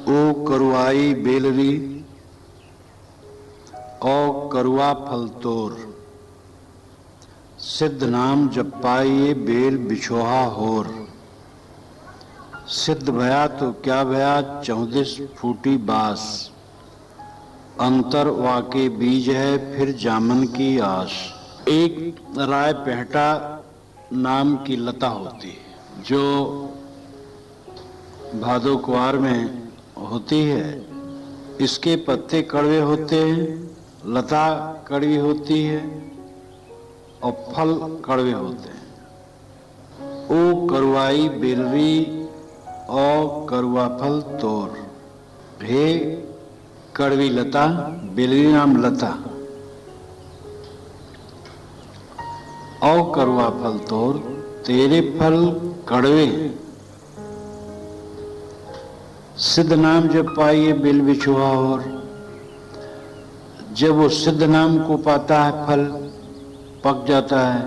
ओ करुआई बेलरी ओ करुआ फल तोर, सिद्ध नाम जपाइए बेल बिछोहा होर। सिद्ध भया तो क्या भया 14 फूटी बास, अंतर वाके बीज है फिर जामन की आस। एक राय पेहटा नाम की लता होती है जो भादो कुआर में होती है। इसके पत्ते कड़वे होते हैं, लता कड़वी होती है और फल कड़वे होते हैं। ओ करुआई बेलरी और करुआ फल तोर, हे कड़वी लता, बेलरी नाम लता और करुआ फल तोर, तेरे फल कड़वे। सिद्ध नाम जब पाइए बेल बिछुआ और, जब वो सिद्ध नाम को पाता है फल पक जाता है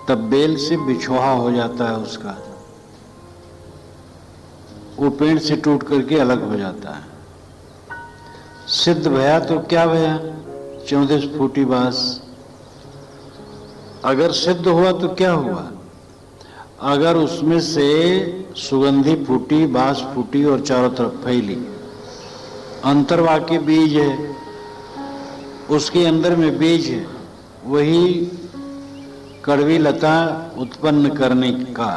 तब बेल से बिछोहा हो जाता है उसका, वो पेड़ से टूट करके अलग हो जाता है। सिद्ध भया तो क्या भया 14 फूटी बास। अगर सिद्ध हुआ तो क्या हुआ, अगर उसमें से सुगंधी फूटी, बास फूटी और चारों तरफ फैली। अंतरवा के बीज है, उसके अंदर में बीज है, वही कड़वी लता उत्पन्न करने का,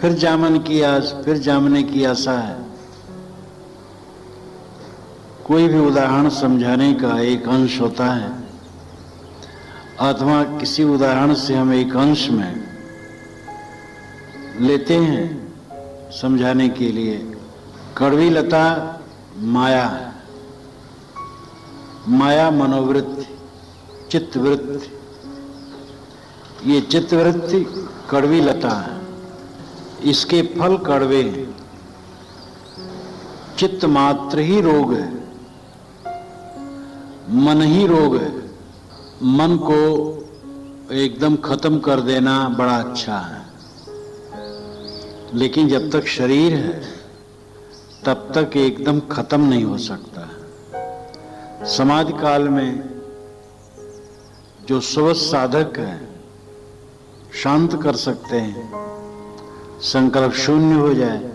फिर जामन की आस, फिर जामने की आशा है। कोई भी उदाहरण समझाने का एक अंश होता है, अथवा किसी उदाहरण से हम एक अंश में लेते हैं समझाने के लिए। कड़वी लता माया है, माया मनोवृत्ति, चित्तवृत्ति। ये चित्तवृत्ति कड़वी लता है, इसके फल कड़वे हैं। चित्त मात्र ही रोग है, मन ही रोग है। मन को एकदम खत्म कर देना बड़ा अच्छा है, लेकिन जब तक शरीर है तब तक एकदम खत्म नहीं हो सकता। समाधि काल में जो सुवस साधक है शांत कर सकते हैं, संकल्प शून्य हो जाए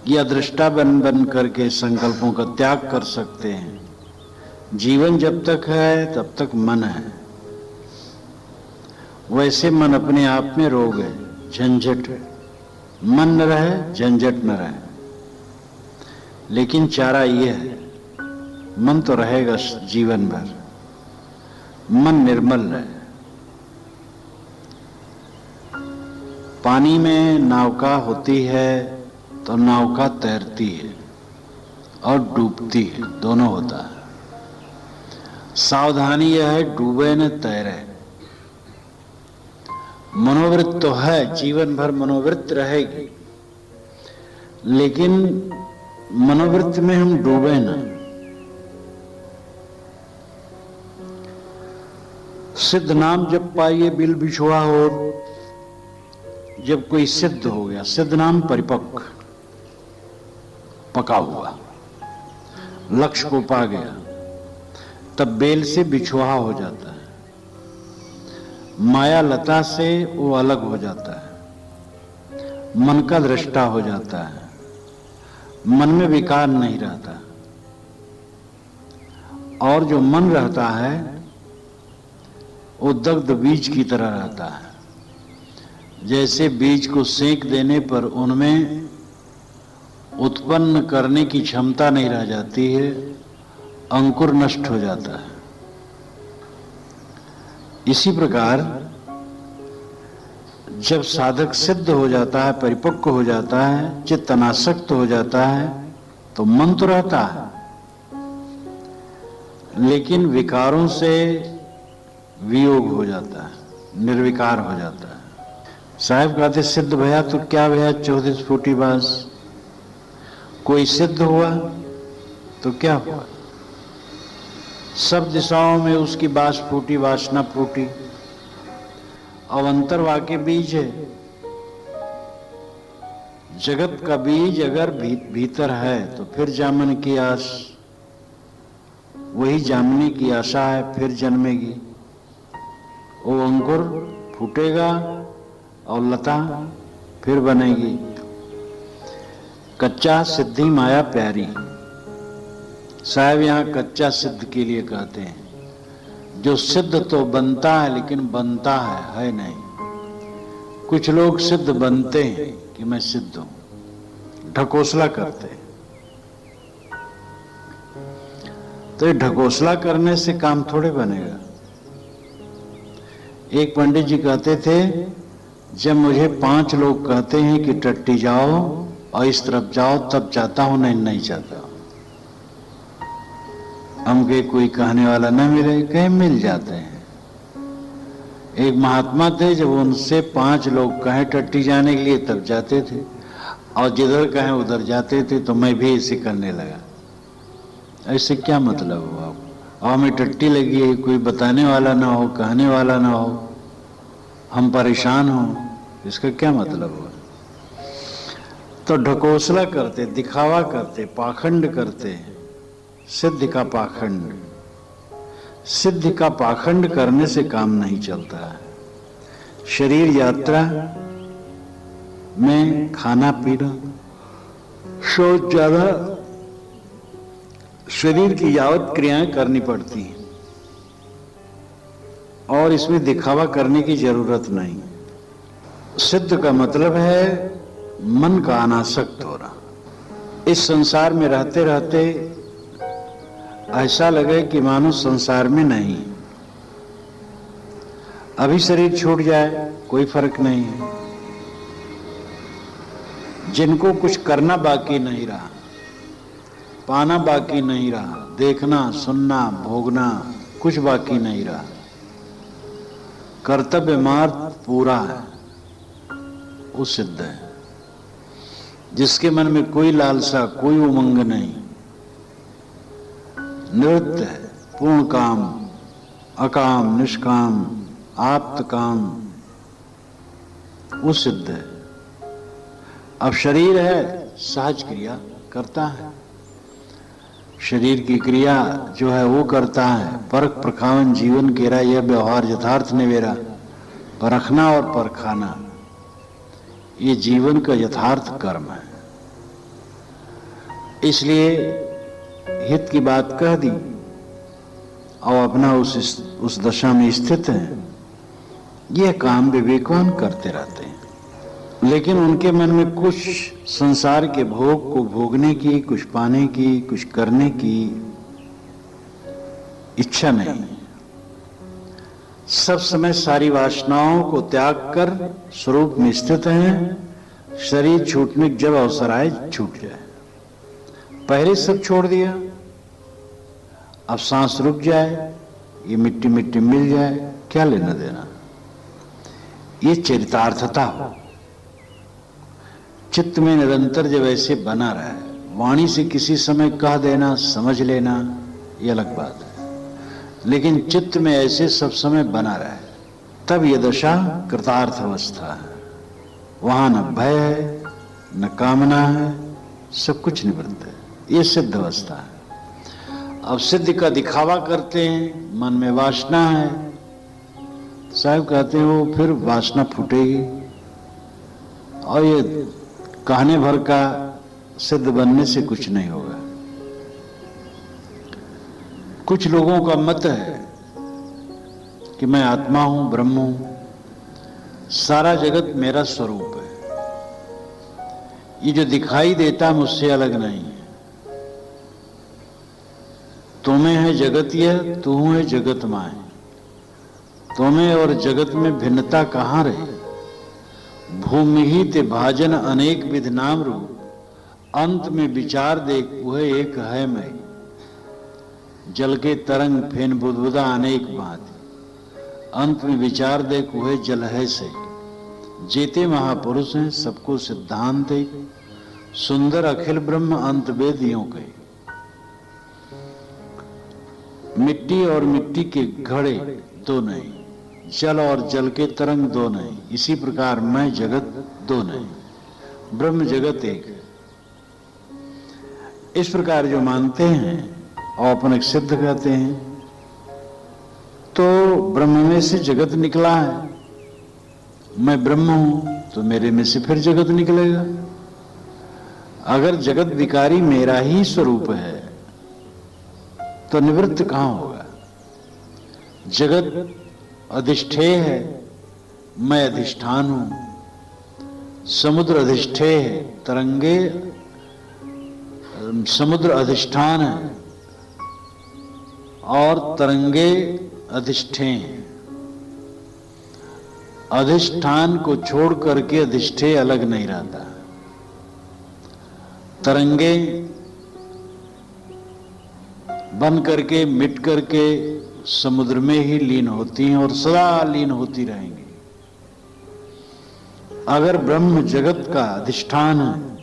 या दृष्टा बन करके संकल्पों का त्याग कर सकते हैं। जीवन जब तक है तब तक मन है, वैसे मन अपने आप में रोग है, झंझट है। मन न रहे झंझट न रहे, लेकिन चारा ये है मन तो रहेगा जीवन भर, मन निर्मल रहे। पानी में नौका होती है तो नौका तैरती है और डूबती है, दोनों होता है। सावधानी यह है डूबे न तैरे। मनोवृत्त तो है, जीवन भर मनोवृत्त रहेगी, लेकिन मनोवृत्त में हम डूबे ना। सिद्ध नाम जब पाइए बिल बिछुआ हो, जब कोई सिद्ध हो गया, सिद्ध नाम परिपक्व, पका हुआ, लक्ष्य को पा गया, तब बेल से बिछुआ हो जाता है। माया लता से वो अलग हो जाता है, मन का दृष्टा हो जाता है, मन में विकार नहीं रहता। और जो मन रहता है वो दग्ध बीज की तरह रहता है। जैसे बीज को सेक देने पर उनमें उत्पन्न करने की क्षमता नहीं रह जाती है, अंकुर नष्ट हो जाता है। इसी प्रकार जब साधक सिद्ध हो जाता है, परिपक्व हो जाता है, चित्त अनासक्त हो जाता है, तो मन तो रहता है, लेकिन विकारों से वियोग हो जाता है, निर्विकार हो जाता है। साहब कहते सिद्ध भया तो क्या भया 14 फूटी बास। कोई सिद्ध हुआ तो क्या हुआ, सब दिशाओं में उसकी बास फूटी, वासना फूटी। अवंतर वाक्य बीज है, जगत का बीज अगर भीतर है तो फिर जामन की आस, वही जामने की आशा है, फिर जन्मेगी। वो अंकुर फूटेगा और लता फिर बनेगी। कच्चा सिद्धि माया प्यारी, साहब यहां कच्चा सिद्ध के लिए कहते हैं। जो सिद्ध तो बनता है लेकिन बनता है नहीं। कुछ लोग सिद्ध बनते हैं कि मैं सिद्ध हूं, ढकोसला करते हैं। तो ये ढकोसला करने से काम थोड़े बनेगा। एक पंडित जी कहते थे, जब मुझे 5 लोग कहते हैं कि टट्टी जाओ और इस तरफ जाओ तब जाता हूं, नहीं जाता। हमके कोई कहने वाला न मिले, कहीं मिल जाते हैं। एक महात्मा थे, जब उनसे 5 लोग कहें टट्टी जाने के लिए तब जाते थे, और जिधर कहें उधर जाते थे। तो मैं भी ऐसे करने लगा। ऐसे क्या मतलब हुआ? और हमें टट्टी लगी है, कोई बताने वाला ना हो, कहने वाला ना हो, हम परेशान हो, इसका क्या मतलब हुआ? तो ढकोसला करते, दिखावा करते, पाखंड करते, सिद्ध का पाखंड। सिद्ध का पाखंड करने से काम नहीं चलता है। शरीर यात्रा में खाना पीना, शौच ज्यादा, शरीर की यावत क्रियाएं करनी पड़ती हैं, और इसमें दिखावा करने की जरूरत नहीं। सिद्ध का मतलब है मन का अनासक्त होना। इस संसार में रहते रहते ऐसा लगे कि मानो संसार में नहीं। अभी शरीर छूट जाए कोई फर्क नहीं है। जिनको कुछ करना बाकी नहीं रहा, पाना बाकी नहीं रहा, देखना, सुनना, भोगना कुछ बाकी नहीं रहा, कर्तव्य मार्ग पूरा है, वो सिद्ध है। जिसके मन में कोई लालसा, कोई उमंग नहीं, निवृत्त है, पूर्ण काम, अकाम, निष्काम, आप्त काम, वो सिद्ध है। अब शरीर है, सहज क्रिया करता है। शरीर की क्रिया जो है वो करता है। परख प्रखावन जीवन केरा, यह व्यवहार यथार्थ निवेरा। परखना और परखाना ये जीवन का यथार्थ कर्म है। इसलिए हित की बात कह दी और अपना उस दशा में स्थित है। यह काम विवेकवान करते रहते हैं, लेकिन उनके मन में कुछ संसार के भोग को भोगने की, कुछ पाने की, कुछ करने की इच्छा नहीं। सब समय सारी वासनाओं को त्याग कर स्वरूप में स्थित हैं। शरीर छूटने जब अवसर आए छूट जाए। पहले सब छोड़ दिया, अब सांस रुक जाए, ये मिट्टी मिट्टी मिल जाए, क्या लेना देना। ये चरितार्थता हो। चित्त में निरंतर जब ऐसे बना रहा है, वाणी से किसी समय कह देना, समझ लेना, ये अलग बात है, लेकिन चित्त में ऐसे सब समय बना रहा है, तब यह दशा कृतार्थ अवस्था है। वहां न भय है, न कामना है, सब कुछ निवृत्त है। ये सिद्ध अवस्था है। अब सिद्ध का दिखावा करते हैं, मन में वासना है, साहब कहते हैं वो फिर वासना फूटेगी, और ये कहने भर का सिद्ध बनने से कुछ नहीं होगा। कुछ लोगों का मत है कि मैं आत्मा हूं, ब्रह्म हूं, सारा जगत मेरा स्वरूप है, ये जो दिखाई देता मुझसे अलग नहीं है। तुम्हें है जगत यह, तू है जगत माय। तुम्हें और जगत में भिन्नता कहां रही। भूमि ही ते भाजन अनेक विध नाम रूप, अंत में विचार देख वह एक है मैं। जल के तरंग फेन बुदबुदा अनेक भांति, अंत में विचार देख वह जल है से। जेते महापुरुष हैं सबको सिद्धांत एक, सुंदर अखिल ब्रह्म अंत वेद यों कहे। मिट्टी और मिट्टी के घड़े दो नहीं, जल और जल के तरंग दो नहीं, इसी प्रकार मैं जगत दो नहीं। ब्रह्म जगत एक है। इस प्रकार जो मानते हैं और अपने सिद्ध कहते हैं, तो ब्रह्म में से जगत निकला है। मैं ब्रह्म हूं तो मेरे में से फिर जगत निकलेगा। अगर जगत विकारी मेरा ही स्वरूप है तो निवृत्त कहां होगा? जगत अधिष्ठेय है, मैं अधिष्ठान हूं। समुद्र अधिष्ठेय है, तरंगे समुद्र अधिष्ठान है और तरंगे अधिष्ठेय हैं। अधिष्ठान को छोड़ करके अधिष्ठेय अलग नहीं रहता। तरंगे बन करके मिट करके समुद्र में ही लीन होती हैं और सदा लीन होती रहेंगी। अगर ब्रह्म जगत का अधिष्ठान है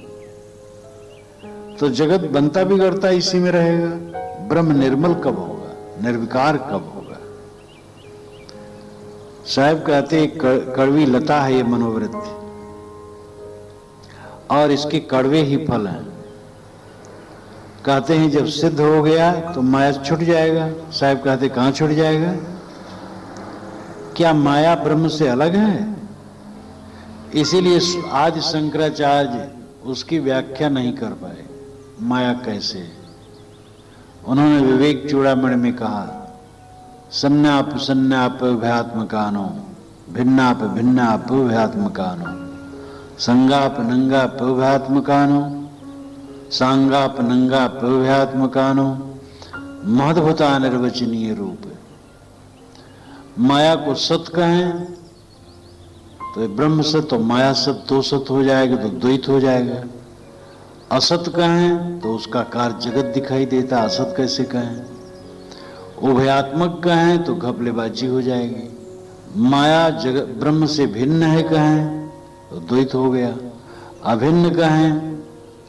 तो जगत बनता बिगड़ता इसी में रहेगा। ब्रह्म निर्मल कब होगा? निर्विकार कब होगा? साहब कहते कड़वी लता है ये मनोवृत्ति और इसके कड़वे ही फल हैं। कहते हैं जब सिद्ध हो गया तो माया छूट जाएगा। साहब कहते कहां छूट जाएगा? क्या माया ब्रह्म से अलग है? इसीलिए आज शंकराचार्य उसकी व्याख्या नहीं कर पाए। माया कैसे? उन्होंने विवेक चूड़ामणि में कहा, सन्नाप सन्नाप भयात्मकानो भिन्नाप भिन्नाप भयात्मकानो संगाप नंगाप भयात्मकानो सांगाप नंगाप भयात्मकानो महद्भुता निर्वचनीय रूप। माया को सत कहें तो ब्रह्म सत और माया सत दो सत हो जाएगा तो द्वैत हो जाएगा। असत कहें तो उसका कार्य जगत दिखाई देता, असत कैसे कहें? उभयात्मक कहें तो घपलेबाजी हो जाएगी। माया जगत ब्रह्म से भिन्न है कहें तो द्वैत हो गया। अभिन्न कहें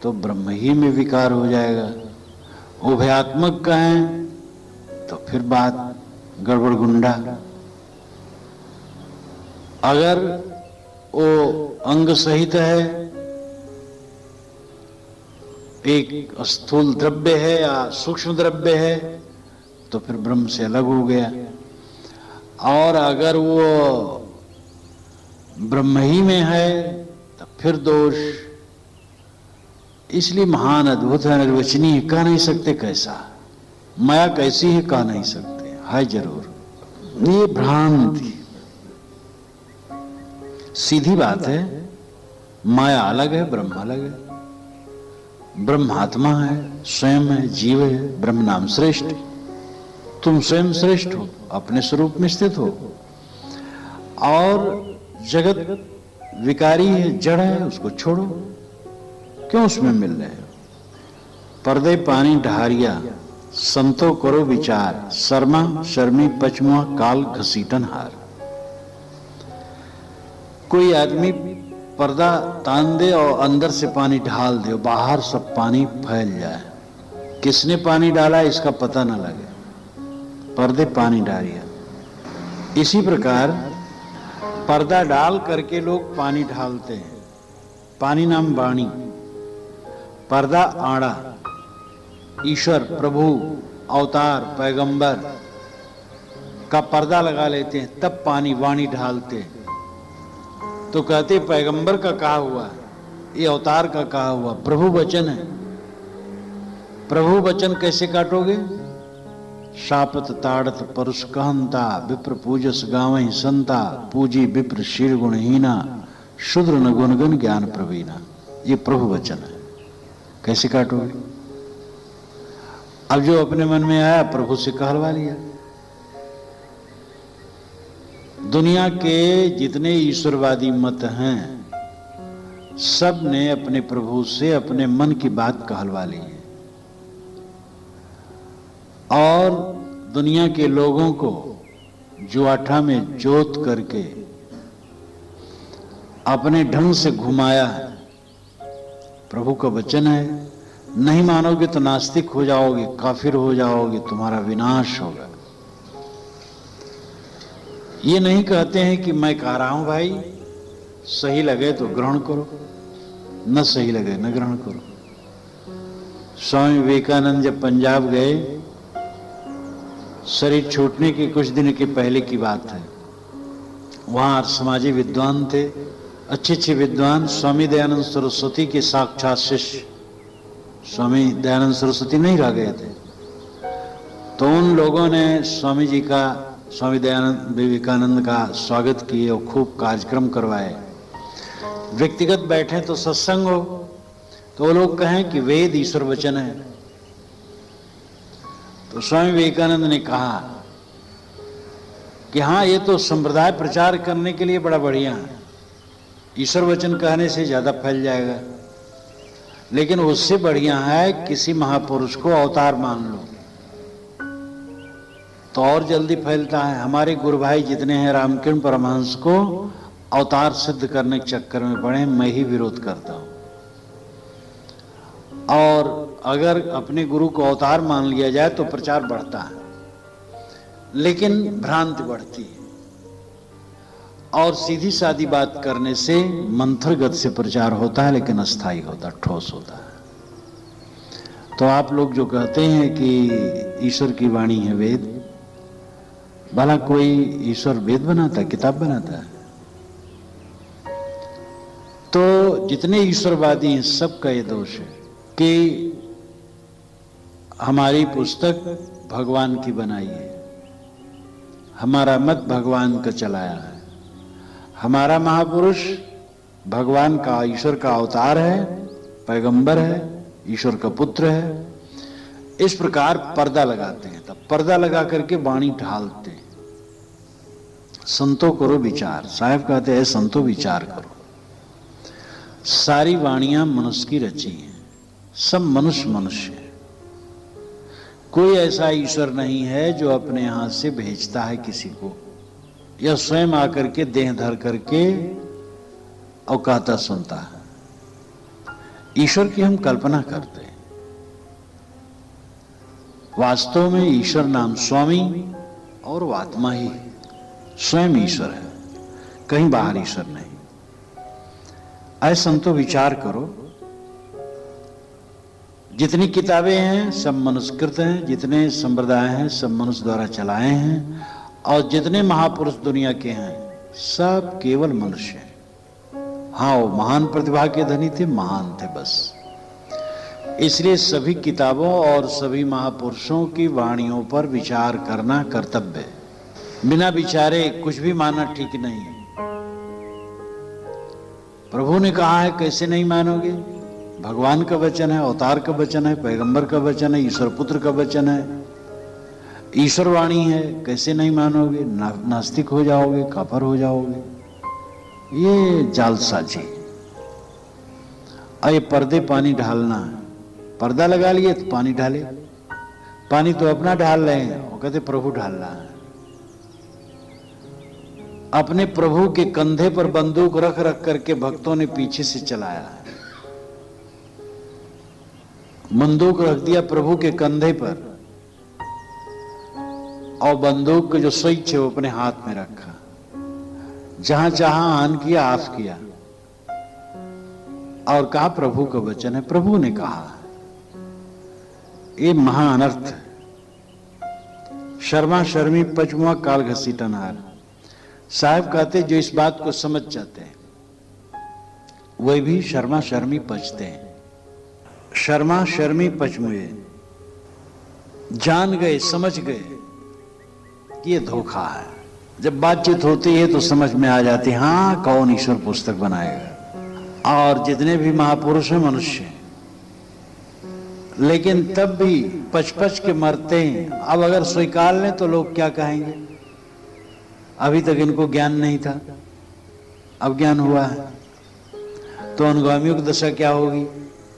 तो ब्रह्म ही में विकार हो जाएगा। उभयात्मक कहें तो फिर बात गड़बड़ गुंडा। अगर वो अंग सहित है, एक स्थूल द्रव्य है या सूक्ष्म द्रव्य है तो फिर ब्रह्म से अलग हो गया। और अगर वो ब्रह्म ही में है तो फिर दोष। इसलिए महान अद्भुत है, निर्वचनीय कह नहीं सकते। कैसा माया कैसी है कह नहीं सकते, है जरूर। ये भ्रांति सीधी बात है। माया अलग है, ब्रह्म अलग है। ब्रह्मात्मा है, स्वयं है, जीव है। ब्रह्म नाम श्रेष्ठ। तुम स्वयं श्रेष्ठ हो, अपने स्वरूप में स्थित हो। और जगत विकारी है, जड़ है, उसको छोड़ो। क्यों उसमें मिल रहे हो? पर्दे पानी ढारिया संतो करो विचार, शर्मा शर्मी पचमुआ काल घसीटन हार। कोई आदमी पर्दा तान दे और अंदर से पानी ढाल दे, बाहर सब पानी फैल जाए, किसने पानी डाला इसका पता न लगे। पर्दे पानी डालिया। इसी प्रकार पर्दा डाल करके लोग पानी ढालते हैं। पानी नाम वाणी, पर्दा आड़ा, ईश्वर प्रभु अवतार पैगंबर का पर्दा लगा लेते हैं, तब पानी वाणी ढालते हैं। तो कहते पैगंबर का कहा हुआ, ये अवतार का कहा हुआ, प्रभु वचन है। प्रभु वचन कैसे काटोगे? शापत ताड़त परुष कहंता, विप्र पूजस गावहीं संता, पूजी विप्र शीर गुणहीना, शूद्र न गुणगन ज्ञान प्रवीणा। ये प्रभु वचन है, कैसे काटोगे? अब जो अपने मन में आया प्रभु से कहलवा लिया। दुनिया के जितने ईश्वरवादी मत हैं, सब ने अपने प्रभु से अपने मन की बात कहलवा ली है और दुनिया के लोगों को जुआठा में जोत करके अपने ढंग से घुमाया है। प्रभु का वचन है, नहीं मानोगे तो नास्तिक हो जाओगे, काफिर हो जाओगे, तुम्हारा विनाश होगा। ये नहीं कहते हैं कि मैं कह रहा हूं भाई, सही लगे तो ग्रहण करो, न सही लगे न ग्रहण करो। स्वामी विवेकानंद जब पंजाब गए, शरीर छूटने के कुछ दिन के पहले की बात है, वहां समाजी विद्वान थे, अच्छे अच्छे विद्वान, स्वामी दयानंद सरस्वती के साक्षात शिष्य स्वामी दयानंद सरस्वती नहीं रह गए थे। तो उन लोगों ने स्वामी जी का, स्वामी दयानंद विवेकानंद का स्वागत किए और खूब कार्यक्रम करवाए। व्यक्तिगत बैठे तो सत्संग हो, तो वो लोग कहें कि वेद ईश्वर वचन है। तो स्वामी विवेकानंद ने कहा कि हाँ, ये तो संप्रदाय प्रचार करने के लिए बड़ा बढ़िया है, ईश्वर वचन कहने से ज्यादा फैल जाएगा, लेकिन उससे बढ़िया है किसी महापुरुष को अवतार मान लो तो और जल्दी फैलता है। हमारे गुरु भाई जितने हैं रामकृष्ण परमहंस को अवतार सिद्ध करने के चक्कर में पड़े, मैं ही विरोध करता हूं। और अगर अपने गुरु को अवतार मान लिया जाए तो प्रचार बढ़ता है, लेकिन भ्रांति बढ़ती है। और सीधी सादी बात करने से मंत्रगत से प्रचार होता है, लेकिन अस्थायी होता, ठोस होता है। तो आप लोग जो कहते हैं कि ईश्वर की वाणी है वेद, भला कोई ईश्वर वेद बनाता है, किताब बनाता है? तो जितने ईश्वरवादी हैं सबका ये दोष है कि हमारी पुस्तक भगवान की बनाई है, हमारा मत भगवान का चलाया है, हमारा महापुरुष भगवान का, ईश्वर का अवतार है, पैगंबर है, ईश्वर का पुत्र है। इस प्रकार पर्दा लगाते हैं, तब पर्दा लगा करके वाणी ढालते हैं। संतो करो विचार, साहब कहते हैं संतो विचार करो। सारी वाणियां मनुष्य की रची हैं, सब मनुष्य मनुष्य है। कोई ऐसा ईश्वर नहीं है जो अपने हाथ से भेजता है किसी को, या स्वयं आकर के देह धर करके और कहता सुनता है। ईश्वर की हम कल्पना करते हैं, वास्तव में ईश्वर नाम स्वामी और वो आत्मा ही स्वयं ईश्वर है, कहीं बाहर ईश्वर नहीं। ऐ संतो विचार करो, जितनी किताबें हैं सब मनुष्यकृत हैं, जितने संप्रदाय हैं सब मनुष्य द्वारा चलाए हैं, और जितने महापुरुष दुनिया के हैं सब केवल मनुष्य हैं। हाँ, वो महान प्रतिभा के धनी थे, महान थे बस। इसलिए सभी किताबों और सभी महापुरुषों की वाणियों पर विचार करना कर्तव्य है। बिना विचारे कुछ भी मानना ठीक नहीं है। प्रभु ने कहा है, कैसे नहीं मानोगे? भगवान का वचन है, अवतार का वचन है, पैगंबर का वचन है, ईश्वर पुत्र का वचन है, ईश्वर वाणी है, कैसे नहीं मानोगे? नास्तिक हो जाओगे, काफर हो जाओगे। ये जालसाजी। और ये पर्दे पानी ढालना है, पर्दा लगा लिए तो पानी ढाले, पानी तो अपना ढाल रहे हैं, वो कहते प्रभु ढाल रहा है। अपने प्रभु के कंधे पर बंदूक रख रख करके भक्तों ने पीछे से चलाया है। बंदूक रख दिया प्रभु के कंधे पर, और बंदूक का जो स्विच है वो अपने हाथ में रखा, जहां चाहा ऑन किया, ऑफ किया, और कहा प्रभु का वचन है, प्रभु ने कहा। ये महा अनर्थ है। शर्मा शर्मी पचमुआ काल घसीटनहार। साहब कहते जो इस बात को समझ जाते हैं वही भी शर्मा शर्मी पचते हैं। शर्मा शर्मी पचमुए जान गए, समझ गए कि ये धोखा है। जब बातचीत होती है तो समझ में आ जाती है, हाँ कौन ईश्वर पुस्तक बनाएगा। और जितने भी महापुरुष हैं मनुष्य हैं, लेकिन तब भी पच के मरते हैं। अब अगर स्वीकार लें तो लोग क्या कहेंगे? अभी तक इनको ज्ञान नहीं था, अब ज्ञान हुआ है, तो अनुगामियों की दशा क्या होगी?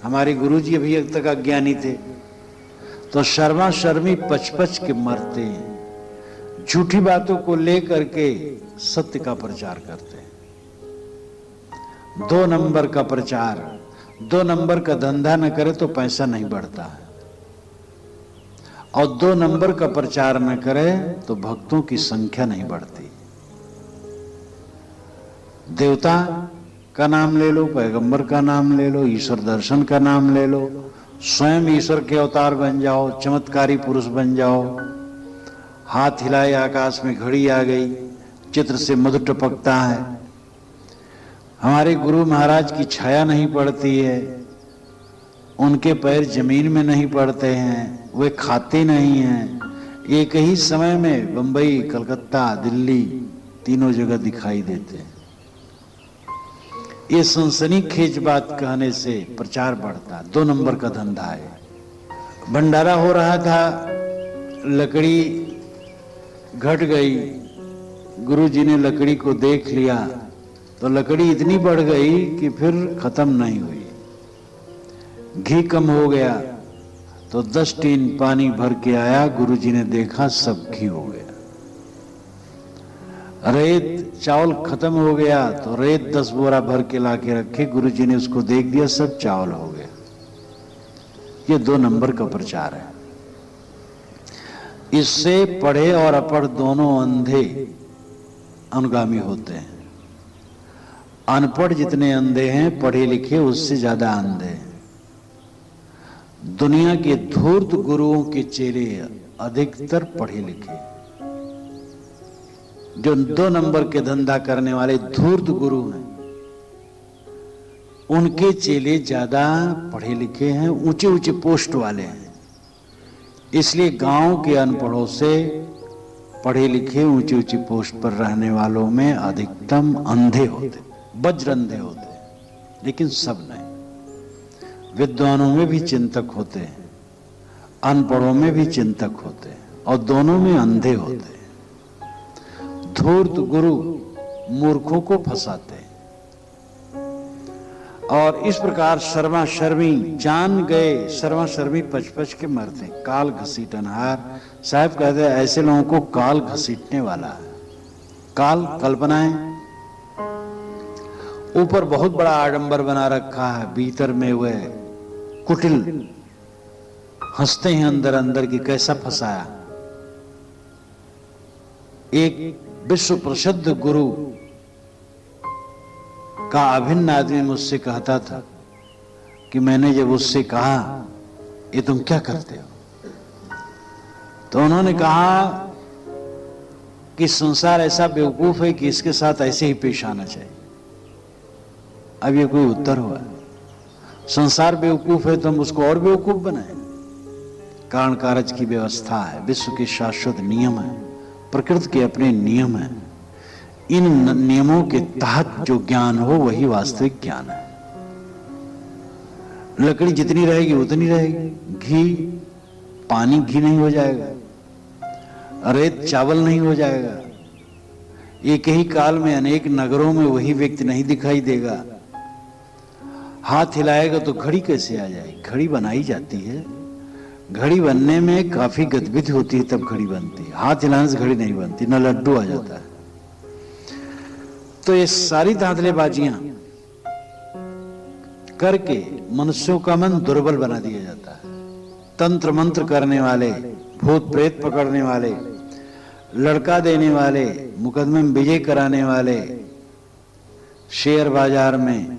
हमारे गुरुजी अभी तक अज्ञानी थे। तो शर्मा शर्मी पच के मरते हैं, झूठी बातों को लेकर के सत्य का प्रचार करते हैं। 2 नंबर का प्रचार, 2 नंबर का धंधा न करे तो पैसा नहीं बढ़ता है, और 2 नंबर का प्रचार न करे तो भक्तों की संख्या नहीं बढ़ती। देवता का नाम ले लो, पैगंबर का नाम ले लो, ईश्वर दर्शन का नाम ले लो, स्वयं ईश्वर के अवतार बन जाओ, चमत्कारी पुरुष बन जाओ। हाथ हिलाए आकाश में घड़ी आ गई, चित्र से मधु टपकता है। हमारे गुरु महाराज की छाया नहीं पड़ती है, उनके पैर जमीन में नहीं पड़ते हैं, वे खाते नहीं हैं। एक ही समय में बंबई, कलकत्ता, दिल्ली तीनों जगह दिखाई देते हैं। ये सनसनीखेज बात कहने से प्रचार बढ़ता। 2 नंबर का धंधा है। भंडारा हो रहा था, लकड़ी घट गई, गुरुजी ने लकड़ी को देख लिया तो लकड़ी इतनी बढ़ गई कि फिर खत्म नहीं हुई। घी कम हो गया तो 10 टीन पानी भर के आया, गुरुजी ने देखा सब घी हो गया। रेत चावल खत्म हो गया तो रेत 10 बोरा भर के लाके रखे, गुरुजी ने उसको देख दिया, सब चावल हो गया। ये 2 नंबर का प्रचार है। इससे पढ़े और अपढ़ दोनों अंधे अनुगामी होते हैं। अनपढ़ जितने अंधे हैं, पढ़े लिखे उससे ज्यादा अंधे हैं। दुनिया के धूर्त गुरुओं के चेले अधिकतर पढ़े लिखे। जो 2 नंबर के धंधा करने वाले धूर्त गुरु हैं, उनके चेले ज्यादा पढ़े लिखे हैं, ऊंचे ऊंचे पोस्ट वाले हैं। इसलिए गांव के अनपढ़ों से पढ़े लिखे ऊंची ऊंची पोस्ट पर रहने वालों में अधिकतम अंधे होते, वज्र अंधे होते, लेकिन सब नहीं। विद्वानों में भी चिंतक होते हैं, अनपढ़ों में भी चिंतक होते हैं, और दोनों में अंधे होते हैं। धूर्त गुरु मूर्खों को फंसाते हैं। और इस प्रकार शर्मा शर्मी जान गए, शर्मा शर्मी पच पच के मरते। काल घसीटनहार साहब कहते हैं, ऐसे लोगों को काल घसीटने वाला है। काल कल्पनाएं, ऊपर बहुत बड़ा आडंबर बना रखा है, भीतर में वह कुटिल हंसते हैं अंदर अंदर की कैसा फंसाया। एक विश्व प्रसिद्ध गुरु का अभिन्न आदमी मुझसे कहता था कि मैंने जब उससे कहा, ये तुम क्या करते हो, तो उन्होंने कहा कि संसार ऐसा बेवकूफ है कि इसके साथ ऐसे ही पेश आना चाहिए। अब ये कोई उत्तर हुआ? संसार बेवकूफ है तो हम उसको और बेवकूफ बनाए। कारण कारज की व्यवस्था है, विश्व के शाश्वत नियम है, प्रकृति के अपने नियम है। इन नियमों के तहत जो ज्ञान हो वही वास्तविक ज्ञान है। लकड़ी जितनी रहेगी उतनी रहेगी, घी पानी घी नहीं हो जाएगा, रेत चावल नहीं हो जाएगा। एक ही काल में अनेक नगरों में वही व्यक्ति नहीं दिखाई देगा। हाथ हिलाएगा तो घड़ी कैसे आ जाएगी? घड़ी बनाई जाती है, घड़ी बनने में काफी गतिविधि होती है तब घड़ी बनती है। हाथ हिलाने से घड़ी नहीं बनती, न लड्डू आ जाता है। तो ये सारी धांधलेबाजियां करके मनुष्यों का मन दुर्बल बना दिया जाता है। तंत्र मंत्र करने वाले, भूत प्रेत पकड़ने वाले, लड़का देने वाले, मुकदमे में विजय कराने वाले, शेयर बाजार में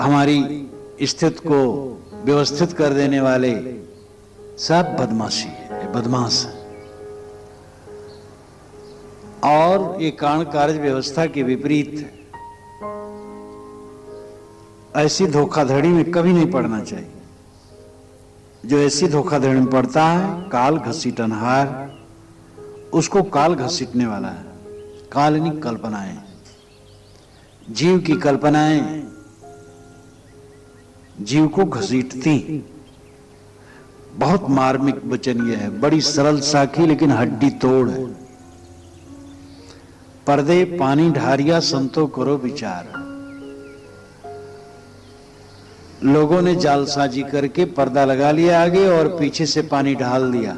हमारी स्थिति को व्यवस्थित कर देने वाले, सब बदमाशी है, बदमाश है। और ये कारण कार्य व्यवस्था के विपरीत है। ऐसी धोखाधड़ी में कभी नहीं पड़ना चाहिए। जो ऐसी धोखाधड़ी में पड़ता है, काल घसीटनहार, उसको काल घसीटने वाला है। काल्पनिक कल्पनाएं, जीव की कल्पनाएं जीव को घसीटती। बहुत मार्मिक वचन यह है, बड़ी सरल साखी लेकिन हड्डी तोड़ है। पर्दे पानी ढारिया संतो करो विचार। लोगों ने जालसाजी करके पर्दा लगा लिया आगे और पीछे से पानी ढाल दिया,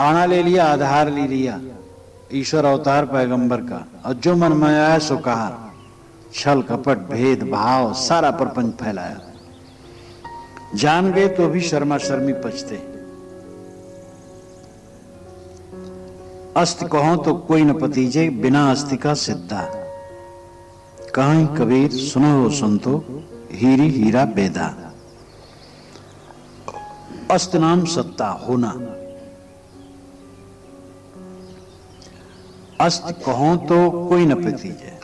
आना ले लिया, आधार ले लिया ईश्वर अवतार पैगंबर का, और जो मन में आया सो कहा। छल कपट भेद भाव सारा प्रपंच फैलाया। जान गए तो भी शर्मा शर्मी पचते। अस्ति कहो तो कोई न पतीजे, बिना अस्ति का सिद्धा। कहां कबीर सुनो हो संतो, हीरी हीरा बेदा। अस्त नाम सत्ता होना। अस्त कहो तो कोई न प्रतीजे,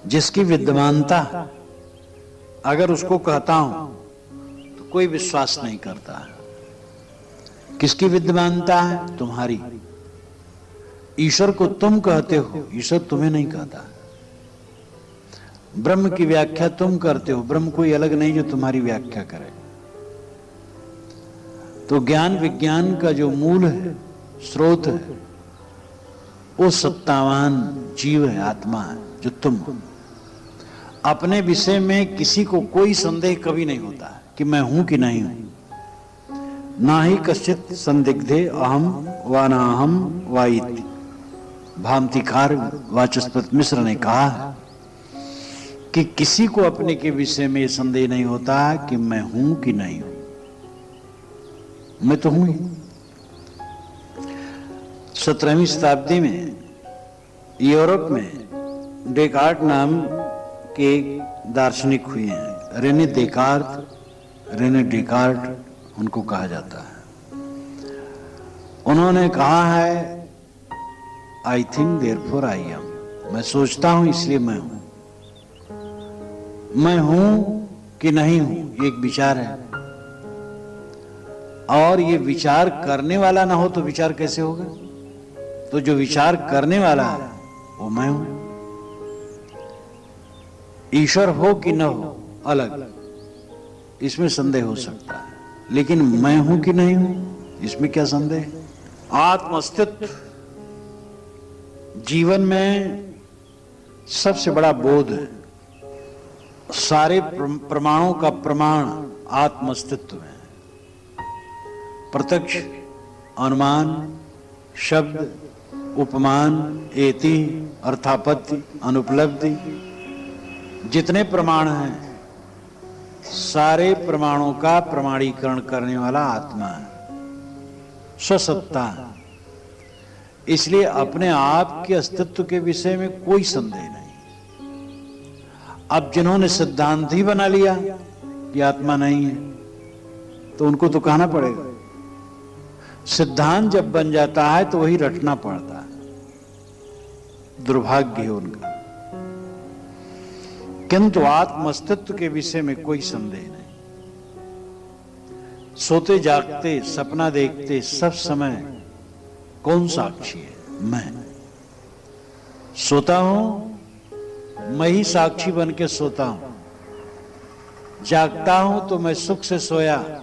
जिसकी विद्यमानता अगर उसको कहता हूं तो कोई विश्वास नहीं करता। किसकी विद्यमानता है? तुम्हारी। ईश्वर को तुम कहते हो, ईश्वर तुम्हें नहीं कहता। ब्रह्म की व्याख्या तुम करते हो, ब्रह्म कोई अलग नहीं जो तुम्हारी व्याख्या करे। तो ज्ञान विज्ञान का जो मूल है, स्रोत है, वो सत्तावान जीव है, आत्मा है, जो तुम हो। अपने विषय में किसी को कोई संदेह कभी नहीं होता कि मैं हूं कि नहीं हूं। ना ही कश्चित संदिग्धे अहम व नाहम व इति। भामतिकार वाचस्पति मिश्र ने कहा है कि किसी को अपने के विषय में संदेह नहीं होता कि मैं हूं कि नहीं हूं। मैं तो हूं ही। 17वीं शताब्दी में यूरोप में डेकार्ट नाम के दार्शनिक हुए हैं। रेने डेकार्ट उनको कहा जाता है। उन्होंने कहा है I think therefore I am. मैं सोचता हूं इसलिए मैं हूं। मैं हूं कि नहीं हूं एक विचार है, और ये विचार करने वाला ना हो तो विचार कैसे होगा? तो जो विचार करने वाला है वो मैं हूं। ईश्वर हो कि न हो अलग, इसमें संदेह हो सकता है, लेकिन मैं हूं कि नहीं हूं इसमें क्या संदेह? आत्म अस्तित्व जीवन में सबसे बड़ा बोध है। सारे प्रमाणों का प्रमाण आत्म अस्तित्व है। प्रत्यक्ष, अनुमान, शब्द, उपमान, एति, अर्थापत्ति, अनुपलब्धि, जितने प्रमाण हैं सारे प्रमाणों का प्रमाणीकरण करने वाला आत्मा है, स्वसत्ता है। इसलिए अपने आप के अस्तित्व के विषय में कोई संदेह नहीं। अब जिन्होंने सिद्धांत ही बना लिया कि आत्मा नहीं है तो उनको तो कहना पड़ेगा। सिद्धांत जब बन जाता है तो वही रटना पड़ता है। दुर्भाग्य है उनका। किंतु आत्म अस्तित्व के विषय में कोई संदेह नहीं। सोते जागते सपना देखते सब समय कौन साक्षी है? मैं। सोता हूं मैं ही साक्षी बन के सोता हूं। जागता हूं तो मैं सुख से सोया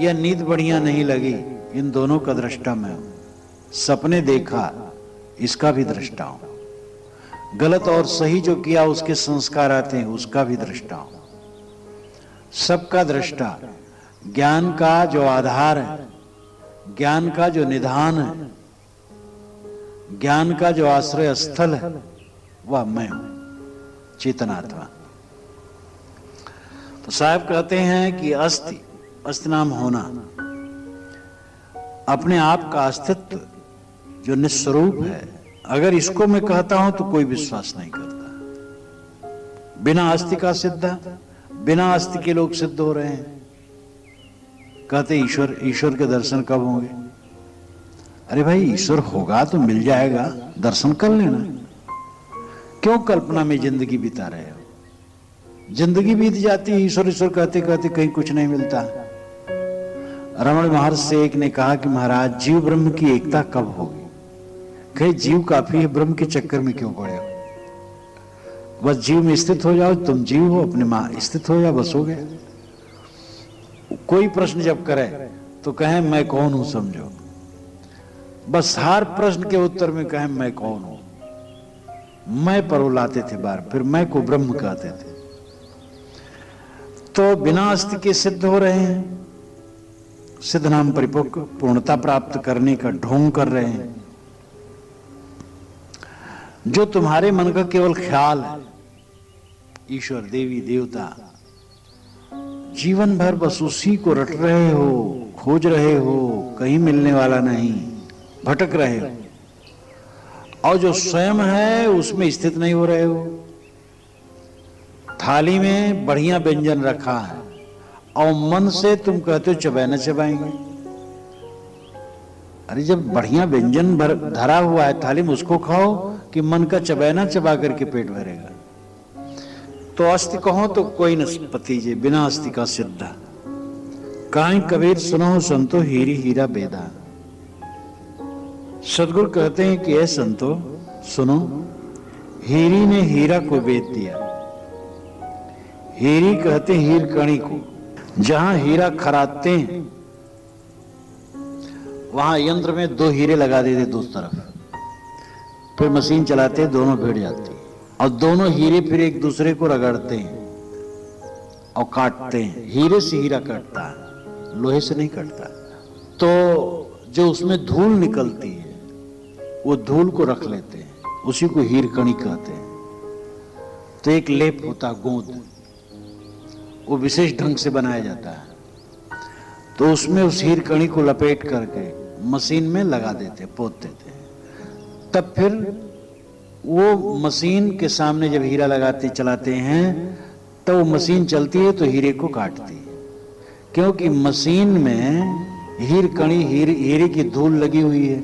या नींद बढ़िया नहीं लगी, इन दोनों का दृष्टा मैं हूं। सपने देखा इसका भी दृष्टा हूं। गलत और सही जो किया उसके संस्कार आते हैं उसका भी दृष्टा हूं। सबका दृष्टा। ज्ञान का जो आधार है, ज्ञान का जो निधान है, ज्ञान का जो आश्रय स्थल है, वह मैं हूं, चेतनात्मा। तो साहब कहते हैं कि अस्ति नाम होना, अपने आप का अस्तित्व जो निस्वरूप है, अगर इसको मैं कहता हूं तो कोई विश्वास नहीं करता। बिना अस्थि का सिद्ध, बिना अस्थि के लोग सिद्ध हो रहे हैं। कहते ईश्वर के दर्शन कब होंगे? अरे भाई ईश्वर होगा तो मिल जाएगा, दर्शन कर लेना। क्यों कल्पना में जिंदगी बिता रहे हो? जिंदगी बीत जाती है ईश्वर ईश्वर कहते कहते, कहीं कुछ नहीं मिलता। रमण महर्षि से एक ने कहा कि महाराज जीव ब्रह्म की एकता कब होगी? कहे जीव काफी है, ब्रह्म के चक्कर में क्यों पड़े हो? बस जीव में स्थित हो जाओ, तुम जीव हो, अपने मां स्थित हो जाओ, बस हो गया। कोई प्रश्न जब करे तो कहे मैं कौन हूं समझो। बस हर प्रश्न के उत्तर में कहे मैं कौन हूं। मैं पर लाते थे बार, फिर मैं को ब्रह्म कहते थे। तो बिना अस्थि के सिद्ध हो रहे हैं। सिद्ध नाम परिपक्व, पूर्णता प्राप्त करने का ढोंग कर रहे हैं। जो तुम्हारे मन का केवल ख्याल है, ईश्वर देवी देवता, जीवन भर बस उसी को रट रहे हो, खोज रहे हो, कहीं मिलने वाला नहीं, भटक रहे हो। और जो स्वयं है उसमें स्थित नहीं हो रहे हो। थाली में बढ़िया व्यंजन रखा है और मन से तुम कहते हो चबाए न चबाएंगे। अरे जब बढ़िया व्यंजन धरा हुआ है थाली में, उसको खाओ कि मन का चबाए न चबा करके पेट भरेगा। तो अस्ति कहो तो कोई न पतीजे, बिना अस्ति का सिद्धा। काई कबीर सुनो संतो हीरी हीरा बेदा। सदगुरु कहते हैं कि ऐ संतो सुनो, हीरी ने हीरा को बेच दिया। हीरी कहते हैं हीर कणी को। जहां हीरा खरादते हैं वहां यंत्र में 2 हीरे लगा देते दोनों तरफ, फिर मशीन चलाते दोनों भिड़ जाती और दोनों हीरे फिर एक दूसरे को रगड़ते हैं और काटते हैं। हीरे से हीरा कटता है, लोहे से नहीं कटता। तो जो उसमें धूल निकलती है वो धूल को रख लेते हैं, उसी को हीर कणी कहते हैं। तो एक लेप होता गोंद, वो विशेष ढंग से बनाया जाता है। तो उसमें उस हीर कणी को लपेट करके मशीन में लगा देते, पोत देते हैं। तब फिर वो मशीन के सामने जब हीरा लगाते चलाते हैं तो वो मशीन चलती है तो हीरे को काटती है, क्योंकि मशीन में हीर कणी हीरे की धूल लगी हुई है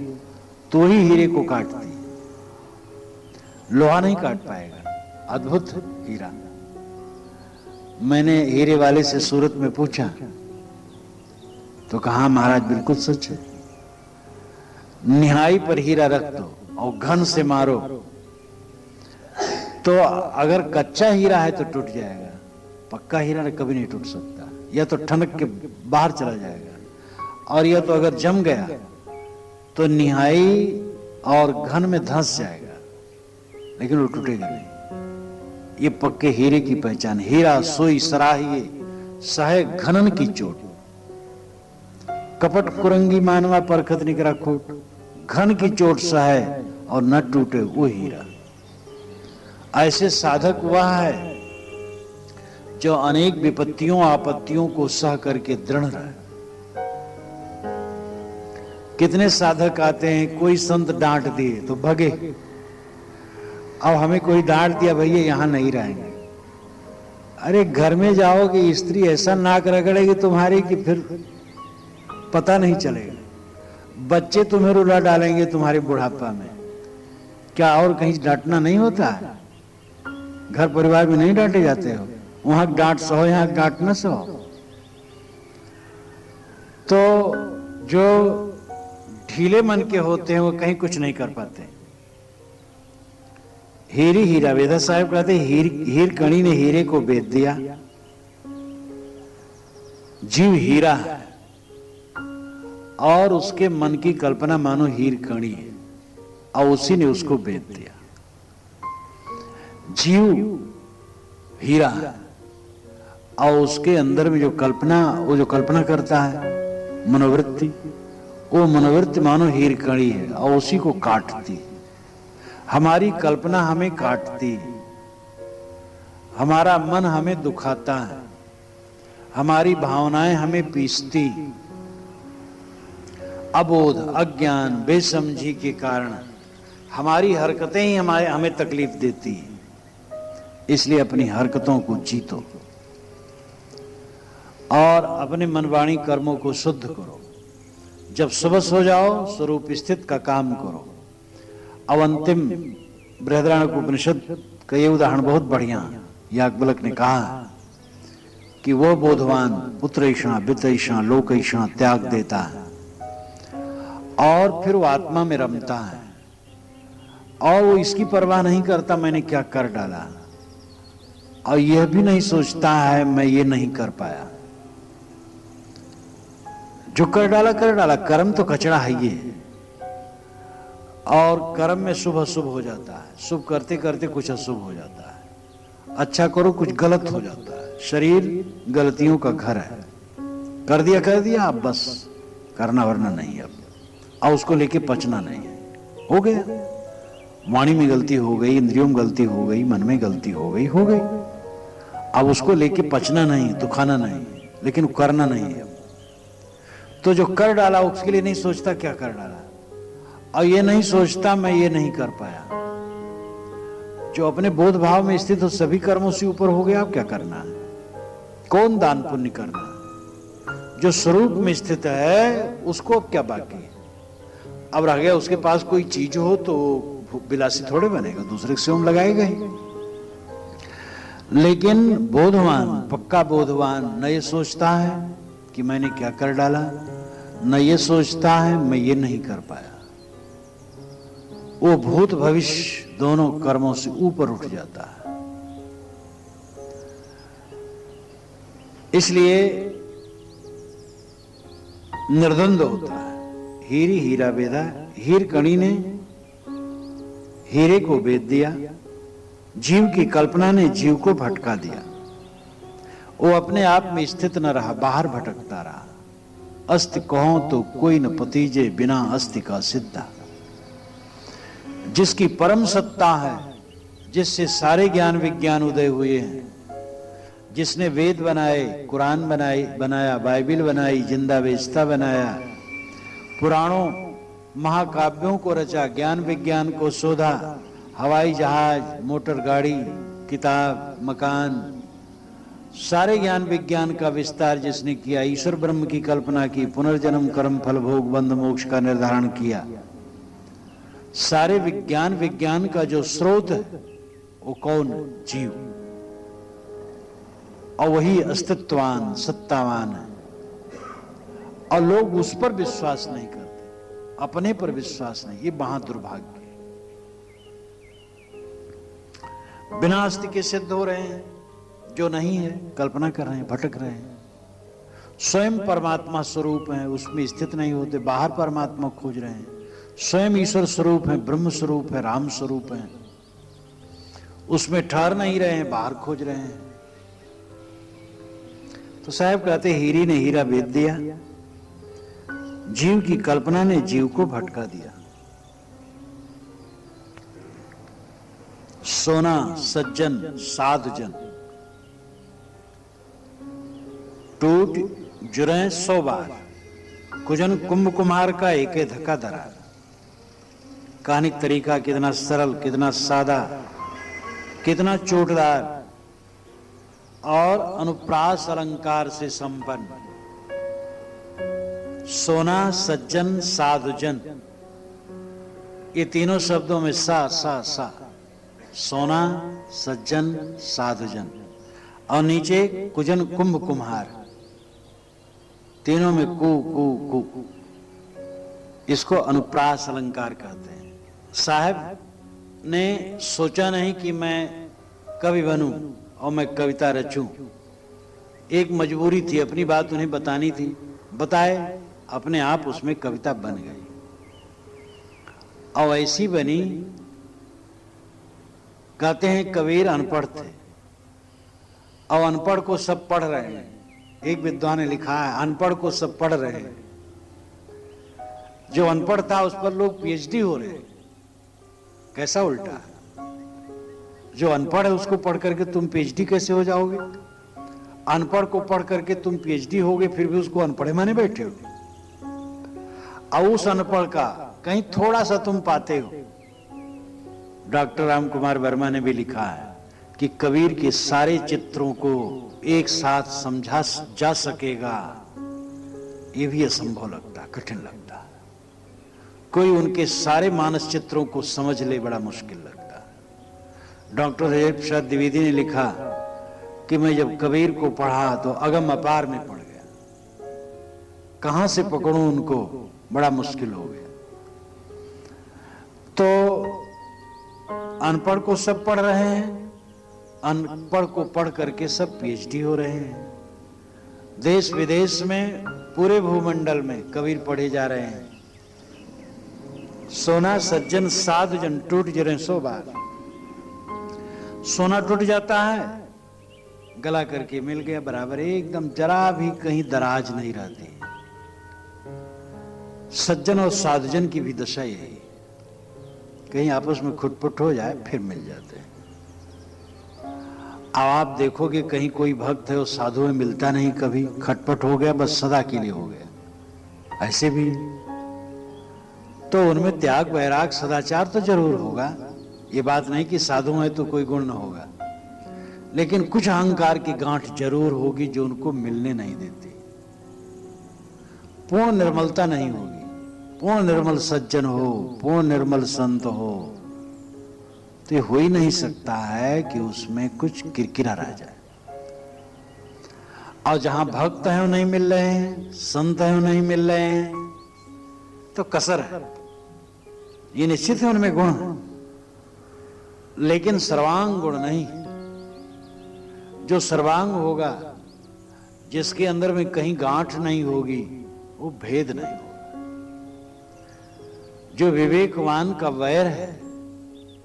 तो ही हीरे को काटती है, लोहा नहीं काट पाएगा। अद्भुत हीरा। मैंने हीरे वाले से सूरत में पूछा तो कहा महाराज बिल्कुल सच है, निहाई पर हीरा रख दो और घन से मारो तो अगर कच्चा हीरा है तो टूट जाएगा, पक्का हीरा कभी नहीं टूट सकता, या तो ठनक के बाहर चला जाएगा और या तो अगर जम गया तो निहाई और घन में धंस जाएगा, लेकिन वो टूटेगा नहीं। ये पक्के हीरे की पहचान। हीरा सोई सराहिए सहे घनन की चोट, कपट कुरंगी मानवा परखत निकरा खोट। घन की चोट सहे और न टूटे वो हीरा। ऐसे साधक वह है जो अनेक विपत्तियों आपत्तियों को सह करके दृढ़ रहे। कितने साधक आते हैं, कोई संत डांट दिए तो भगे, अब हमें कोई डांट दिया भैया यहां नहीं रहेंगे। अरे घर में जाओगे स्त्री ऐसा नाक रगड़ेगी तुम्हारी कि फिर पता नहीं चलेगा। बच्चे तुम्हें रुला डालेंगे तुम्हारे बुढ़ापा में। क्या और कहीं डांटना नहीं होता है? घर परिवार में नहीं डांटे जाते हो? वहां डांट सहो, यहां डांट न सहो। तो जो ढीले मन के होते हैं वो कहीं कुछ नहीं कर पाते। हीरी हीरा, वेदा साहब कहते हीर कणी ने हीरे को बेच दिया। जीव हीरा है और उसके मन की कल्पना मानो हीर कणी है और उसी ने उसको बेच दिया। जीव हीरा है और उसके अंदर में जो कल्पना करता है मनोवृत्ति, वो मनोवृत्ति मानो हीर कणी है और उसी को काटती है। हमारी कल्पना हमें काटती है, हमारा मन हमें दुखाता है, हमारी भावनाएं हमें पीसती। अबोध, अज्ञान, बेसमझी के कारण हमारी हरकतें ही हमें तकलीफ देती है। इसलिए अपनी हरकतों को जीतो और अपने मनवाणी कर्मों को शुद्ध करो। जब सुबह सो जाओ स्वरूप स्थित का काम करो। अब अंतिम बृहदारण्यकोपनिषद का ये उदाहरण बहुत बढ़िया याज्ञवल्क्य ने कहा कि वो बोधवान पुत्र ईषा, वित्त ईषा, लोक ईषा त्याग देता है और फिर वो आत्मा में रमता है और वो इसकी परवाह नहीं करता मैंने क्या कर डाला, और यह भी नहीं सोचता है मैं ये नहीं कर पाया। जो कर डाला, कर्म तो कचरा है ये, और कर्म में शुभ अशुभ हो जाता है। शुभ करते करते कुछ अशुभ हो जाता है, अच्छा करो कुछ गलत हो जाता है। शरीर गलतियों का घर है, कर दिया अब बस करना वरना नहीं। अब उसको लेके पचना नहीं है, हो गया। वाणी में गलती हो गई, इंद्रियों में गलती हो गई, मन में गलती हो गई। अब उसको लेके पचना नहीं तो खाना नहीं, लेकिन करना नहीं है। तो जो कर डाला उसके लिए नहीं सोचता क्या कर डाला, और ये नहीं सोचता मैं ये नहीं कर पाया। जो अपने बोध भाव में स्थित हो, सभी कर्मों से ऊपर हो गया, अब क्या करना है? कौन दान पुण्य करना है? जो स्वरूप में स्थित है उसको अब क्या बाकी है? अब रह गया उसके पास कोई चीज हो तो बिलासी थोड़े बनेगा, दूसरे से हम लगाएगा ही। लेकिन बोधवान, पक्का बोधवान न ये सोचता है कि मैंने क्या कर डाला, न ये सोचता है मैं ये नहीं कर पाया। वो भूत भविष्य दोनों कर्मों से ऊपर उठ जाता है। इसलिए निर्द्वंद होता है। हीरी हीरा बेदा, हीरकणी ने हीरे को बेच दिया, जीव की कल्पना ने जीव को भटका दिया। वो अपने आप में स्थित न रहा, बाहर भटकता रहा। अस्ति कहो तो कोई न पतीजे, बिना अस्ति का सिद्धा। जिसकी परम सत्ता है, जिससे सारे ज्ञान विज्ञान उदय हुए हैं, जिसने वेद बनाए, कुरान बनाया, बाइबिल बनाई, जिंदा वेस्ता बनाया, पुराणों महाकाव्यों को रचा, ज्ञान विज्ञान को शोधा, हवाई जहाज, मोटर गाड़ी, किताब, मकान, सारे ज्ञान विज्ञान का विस्तार जिसने किया, ईश्वर ब्रह्म की कल्पना की, पुनर्जन्म कर्म फल भोग बंध मोक्ष का निर्धारण किया, सारे विज्ञान का जो स्रोत है वो कौन? जीव। और वही अस्तित्ववान, सत्तावान है। और लोग उस पर विश्वास नहीं करते, अपने पर विश्वास नहीं। ये महा दुर्भाग्य है। बिना अस्ति के सिद्ध हो रहे हैं, जो नहीं है कल्पना कर रहे हैं, भटक रहे हैं। स्वयं परमात्मा स्वरूप है, उसमें स्थित नहीं होते, बाहर परमात्मा खोज रहे हैं। स्वयं ईश्वर स्वरूप है, ब्रह्म स्वरूप है, राम स्वरूप है, उसमें ठहर नहीं रहे हैं, बाहर खोज रहे हैं। तो साहब कहते, हीरी ने हीरा बेच दिया, जीव की कल्पना ने जीव को भटका दिया। सोना सज्जन साधुजन टूट जुरे 100 बार, कुजन कुंभ कुमार का एक धक्का धरा। कहानी तरीका कितना सरल, कितना सादा, कितना चोटदार और अनुप्रास अलंकार से संपन्न। सोना सज्जन साधुजन, ये तीनों शब्दों में सा सा सा, सोना सज्जन साधुजन, और नीचे कुजन कुंभ कुम्हार, तीनों में कु कु कु। इसको अनुप्रास अलंकार कहते हैं। साहब ने सोचा नहीं कि मैं कवि बनूं और मैं कविता रचूं। एक मजबूरी थी, अपनी बात उन्हें बतानी थी, बताए, अपने आप उसमें कविता बन गई। और ऐसी बनी, कहते हैं कबीर अनपढ़ थे और अनपढ़ को सब पढ़ रहे हैं। एक विद्वान ने लिखा है, अनपढ़ को सब पढ़ रहे हैं। जो अनपढ़ था उस पर लोग पीएचडी हो रहे हैं। कैसा उल्टा? जो अनपढ़ है उसको पढ़ करके तुम पीएचडी कैसे हो जाओगे? अनपढ़ को पढ़ करके तुम पीएचडी होगे, फिर भी उसको अनपढ़ माने बैठे हो। और उस अनपढ़ का कहीं थोड़ा सा तुम पाते हो। डॉक्टर राम कुमार वर्मा ने भी लिखा है कि कबीर के सारे चित्रों को एक साथ समझा जा सकेगा, ये भी असंभव लगता, कठिन लगता। कोई उनके सारे मानस चित्रों को समझ ले, बड़ा मुश्किल लगता। डॉक्टर हरिहर प्रसाद द्विवेदी ने लिखा कि मैं जब कबीर को पढ़ा तो अगम अपार में पड़ गया, कहां से पकड़ूं उनको, बड़ा मुश्किल हो गया। तो अनपढ़ को सब पढ़ रहे हैं, अनपढ़ को पढ़ करके सब पीएचडी हो रहे हैं। देश विदेश में, पूरे भूमंडल में कबीर पढ़े जा रहे हैं। सोना सज्जन साधुजन टूट जरे 100 बार। सोना टूट जाता है, गला करके मिल गया बराबर, एकदम जरा भी कहीं दराज नहीं रहती। सज्जन और साधुजन की भी दशा यही, कहीं आपस में खुटपुट हो जाए फिर मिल जाते हैं। अब आप देखोगे कहीं कोई भक्त है और साधु में मिलता नहीं, कभी खटपट हो गया, बस सदा के लिए हो गया। ऐसे भी तो उनमें त्याग वैराग सदाचार तो जरूर होगा, ये बात नहीं कि साधु है तो कोई गुण न होगा, लेकिन कुछ अहंकार की गांठ जरूर होगी जो उनको मिलने नहीं देती। पूर्ण निर्मलता नहीं होगी। पूर्ण निर्मल सज्जन हो, पूर्ण निर्मल संत हो, तो ये हो ही नहीं सकता है कि उसमें कुछ किरकिरा रह जाए। और जहां भक्त हैं वो नहीं मिल रहे हैं, संत हैं वो नहीं मिल रहे हैं, तो कसर है। ये निश्चित है उनमें गुण है, लेकिन सर्वांग गुण नहीं। जो सर्वांग होगा, जिसके अंदर में कहीं गांठ नहीं होगी, वो भेद नहीं होगा। जो विवेकवान का वैर है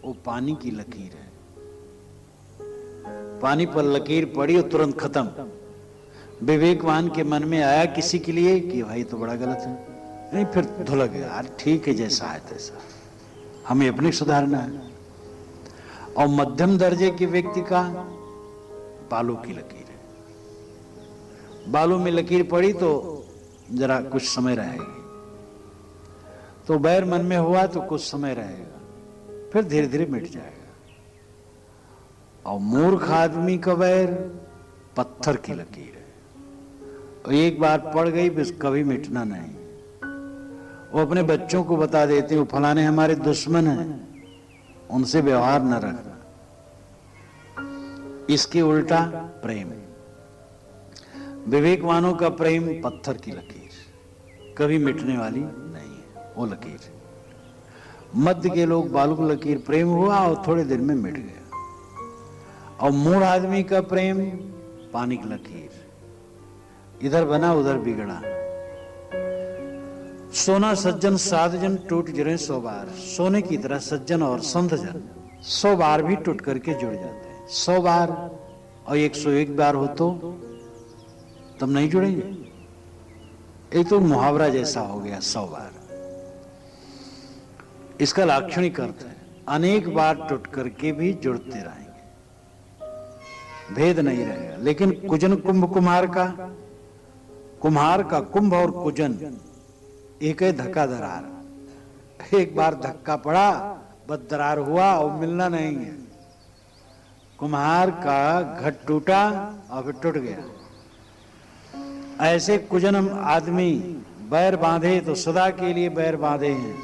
वो पानी की लकीर है। पानी पर लकीर पड़ी और तुरंत खत्म। विवेकवान के मन में आया किसी के लिए कि भाई तो बड़ा गलत है, नहीं, फिर धुलक गया, यार ठीक है जैसा है तैसा, हमें अपने सुधारना है। और मध्यम दर्जे के व्यक्ति का बालों की लकीर है। बालों में लकीर पड़ी तो जरा कुछ समय रहेगी, तो बैर मन में हुआ तो कुछ समय रहेगा, फिर धीरे धीरे मिट जाएगा। और मूर्ख आदमी का बैर पत्थर की लकीर है, और एक बार पड़ गई बस कभी मिटना नहीं। वो अपने बच्चों को बता देते हैं फलाने हमारे दुश्मन हैं, उनसे व्यवहार न रखना। इसके उल्टा प्रेम, विवेकवानों का प्रेम पत्थर की लकीर, कभी मिटने वाली नहीं है वो लकीर। मध्य के लोग बालू की लकीर, प्रेम हुआ और थोड़े दिन में मिट गया। और मूढ़ आदमी का प्रेम पानी की लकीर, इधर बना उधर बिगड़ा। सोना सज्जन साध जन टूट जरे 100 बार। सोने की तरह सज्जन और संत जन 100 बार भी टूट करके जुड़ जाते हैं। 100 बार और 101 बार हो तो तब नहीं जुड़ेंगे। एक तो मुहावरा जैसा हो गया 100 बार। इसका लाक्षणिक अर्थ है अनेक बार टूट करके भी जुड़ते रहेंगे, भेद नहीं रहेगा। लेकिन कुजन कुंभ कुम्हार का कुंभ और कुजन एक ही धक्का दरार। एक बार धक्का पड़ा बस दरार हुआ और मिलना नहीं है। कुम्हार का घट टूटा और फिर टूट गया। ऐसे कुजन आदमी बैर बांधे तो सदा के लिए बैर बांधे हैं,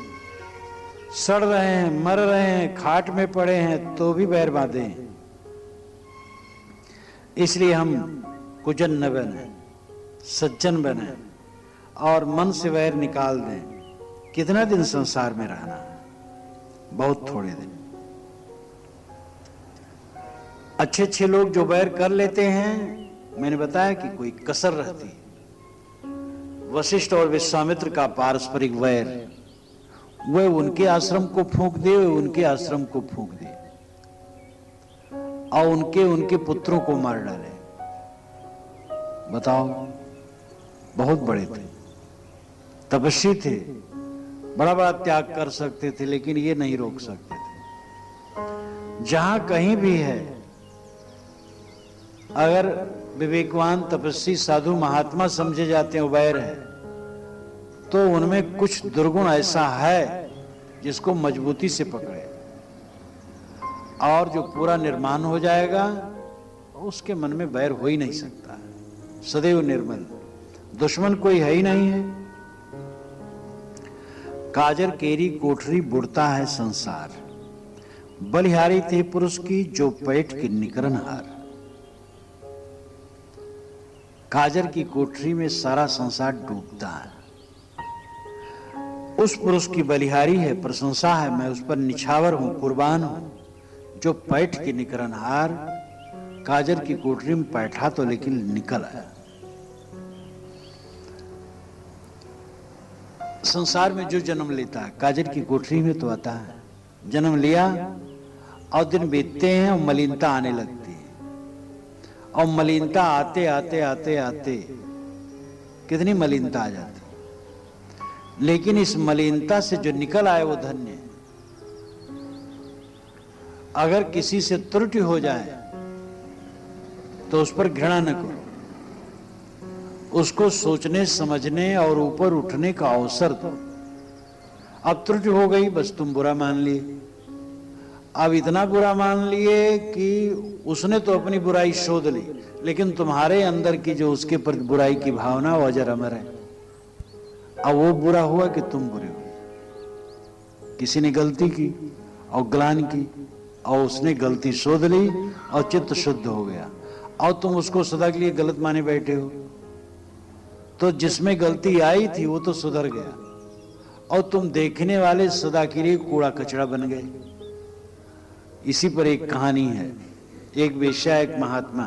सड़ रहे हैं, मर रहे हैं, खाट में पड़े हैं तो भी बैर बांधे हैं। इसलिए हम कुजन न बने, सज्जन बने और मन से वैर निकाल दें। कितना दिन संसार में रहना है? बहुत थोड़े दिन। अच्छे अच्छे लोग जो वैर कर लेते हैं, मैंने बताया कि कोई कसर रहती है। वशिष्ठ और विश्वामित्र का पारस्परिक वैर, वह उनके आश्रम को फूंक दे, उनके आश्रम को फूंक दे और उनके पुत्रों को मार डाले। बताओ, बहुत बड़े थे, तपस्वी थे, बड़ा बड़ा त्याग कर सकते थे, लेकिन ये नहीं रोक सकते थे। जहां कहीं भी है, अगर विवेकवान तपस्वी साधु महात्मा समझे जाते हैं वैर है, तो उनमें कुछ दुर्गुण ऐसा है जिसको मजबूती से पकड़े और जो पूरा निर्माण हो जाएगा, उसके मन में वैर हो ही नहीं सकता। सदैव निर्मल, दुश्मन कोई है ही नहीं है। काजर केरी कोठरी बुड़ता है संसार, बलिहारी थे पुरुष की जो पैठ के निकरन हार। काजर की कोठरी में सारा संसार डूबता है। उस पुरुष की बलिहारी है, प्रशंसा है, मैं उस पर निछावर हूं, कुर्बान हूं, जो पैठ के निकरन हार। काजर की कोठरी में बैठा तो लेकिन निकल आया। संसार में जो जन्म लेता है काजर की कोठरी में तो आता है। जन्म लिया और दिन बीतते हैं और मलिनता आने लगती है, और मलिनता आते आते आते आते कितनी मलिनता आ जाती है। लेकिन इस मलिनता से जो निकल आए वो धन्य है। अगर किसी से त्रुटि हो जाए तो उस पर घृणा न करो, उसको सोचने समझने और ऊपर उठने का अवसर दो। अब त्रुटि हो गई, बस तुम बुरा मान लिए। अब इतना बुरा मान लिए कि उसने तो अपनी बुराई शोध ली, लेकिन तुम्हारे अंदर की जो उसके प्रति बुराई की भावना वो अजर अमर है। अब वो बुरा हुआ कि तुम बुरे हो। किसी ने गलती की और ग्लानि की और उसने गलती शोध ली और चित्त शुद्ध हो गया, और तुम उसको सदा के लिए गलत माने बैठे हो। तो जिसमें गलती आई थी वो तो सुधर गया, और तुम देखने वाले सदा के लिए कूड़ा कचरा बन गए। इसी पर एक कहानी है। एक वेश्या एक महात्मा,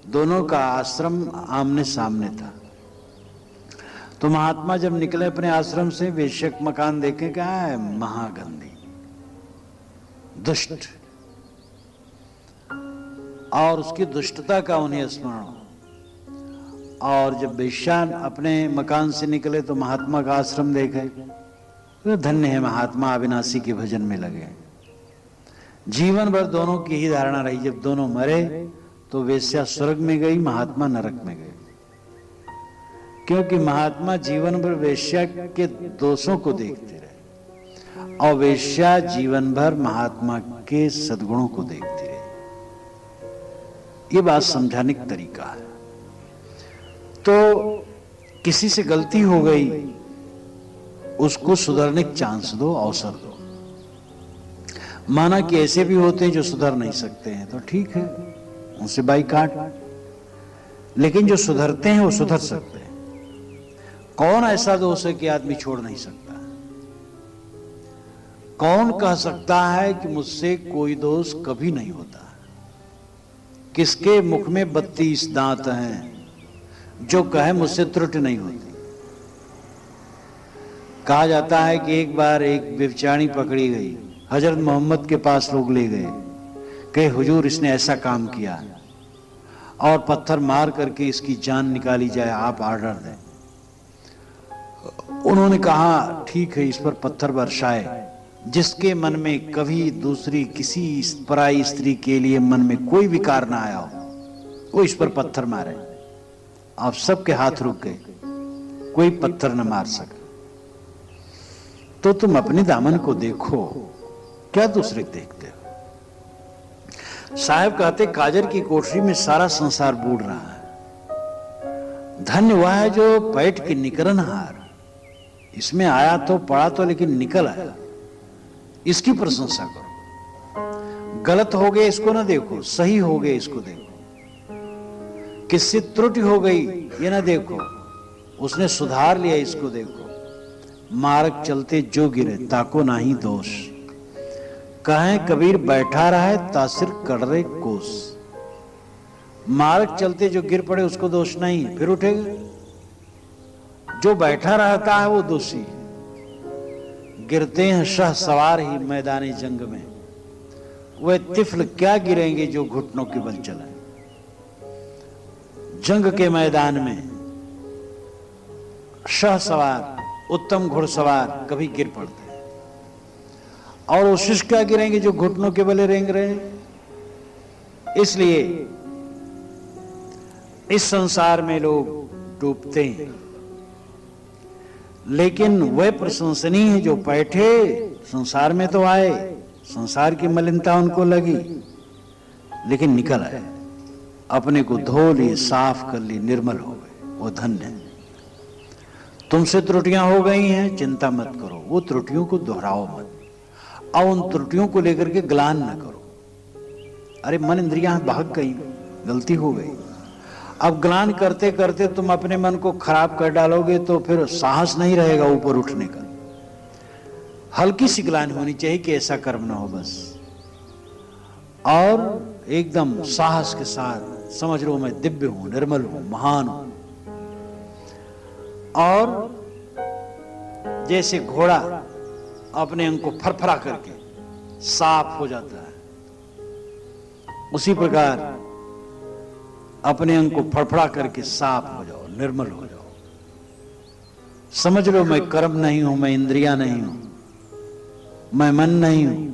दोनों का आश्रम आमने सामने था। तो महात्मा जब निकले अपने आश्रम से, वेश्या मकान देखे, क्या है, महागंदी, दुष्ट, और उसकी दुष्टता का उन्हें स्मरण। और जब वेश्या अपने मकान से निकले तो महात्मा का आश्रम देखे, तो धन्य है महात्मा, अविनाशी के भजन में लगे। जीवन भर दोनों की ही धारणा रही, जब दोनों मरे तो वेश्या स्वर्ग में गई, महात्मा नरक में गए। क्योंकि महात्मा जीवन भर वेश्या के दोषों को देखते रहे और वेश्या जीवन भर महात्मा के सद्गुणों को देखती रही। ये बात समझाने का तरीका है। तो किसी से गलती हो गई, उसको सुधरने का चांस दो, अवसर दो। माना कि ऐसे भी होते हैं जो सुधर नहीं सकते हैं, तो ठीक है, उनसे बाइकाट। लेकिन जो सुधरते हैं वो सुधर सकते हैं। कौन ऐसा दोष है कि आदमी छोड़ नहीं सकता? कौन कह सकता है कि मुझसे कोई दोष कभी नहीं होता? किसके मुख में 32 दांत हैं जो कहे मुझसे त्रुटि नहीं होती? कहा जाता है कि एक बार एक व्यभिचारिणी पकड़ी गई, हजरत मोहम्मद के पास लोग ले गए, कहे हुजूर इसने ऐसा काम किया और पत्थर मार करके इसकी जान निकाली जाए, आप ऑर्डर दें। उन्होंने कहा ठीक है, इस पर पत्थर बरसाए। जिसके मन में कभी दूसरी किसी पराई स्त्री के लिए मन में कोई विकार ना आया हो, वो इस पर पत्थर मारे। आप सबके हाथ रुक गए, कोई पत्थर न मार सके। तो तुम अपने दामन को देखो, क्या दूसरे देखते हो? साहब कहते काजर की कोठरी में सारा संसार बूढ़ रहा है। धन्य हुआ है जो पैठ की निकरनहार, इसमें आया तो पड़ा तो लेकिन निकल आया, इसकी प्रशंसा करो। गलत हो गए इसको ना देखो, सही हो गए इसको देखो। किससे त्रुटि हो गई ये ना देखो, उसने सुधार लिया इसको देखो। मार्ग चलते जो गिरे ताको नाही दोष, कहें कबीर बैठा रहा तासिर कड़रे कोस। मार्ग चलते जो गिर पड़े उसको दोष नहीं, फिर उठेगा। जो बैठा रहता है वो दोषी। गिरते हैं शह सवार ही मैदानी जंग में, वह तिफल क्या गिरेंगे जो घुटनों के बल चले। जंग के मैदान में शह सवार, उत्तम घुड़सवार कभी गिर पड़ते हैं, और वो शिष्य क्या गिरेंगे जो घुटनों के बले रेंग रहे हैं। इसलिए इस संसार में लोग डूबते हैं, लेकिन वह प्रशंसनीय है जो बैठे संसार में तो आए, संसार की मलिनता उनको लगी लेकिन निकल आए, अपने को धो लिए, साफ कर लिए, निर्मल हो गए, वो धन्य है। तुमसे त्रुटियां हो गई हैं, चिंता मत करो, वो त्रुटियों को दोहराओ मत, और उन त्रुटियों को लेकर के ग्लान न करो। अरे मन इंद्रियां भाग गई, गलती हो गई। अब ग्लान करते करते तुम अपने मन को खराब कर डालोगे तो फिर साहस नहीं रहेगा ऊपर उठने का। हल्की सी ग्लानि होनी चाहिए कि ऐसा कर्म ना हो बस, और एकदम साहस के साथ समझ लो मैं दिव्य हूं, निर्मल हूं, महान हूं। और जैसे घोड़ा अपने अंग को फरफरा करके साफ हो जाता है, उसी प्रकार अपने अंग को फड़फड़ा करके साफ हो जाओ, निर्मल हो जाओ। समझ लो मैं कर्म नहीं हूं, मैं इंद्रियां नहीं हूं, मैं मन नहीं हूं,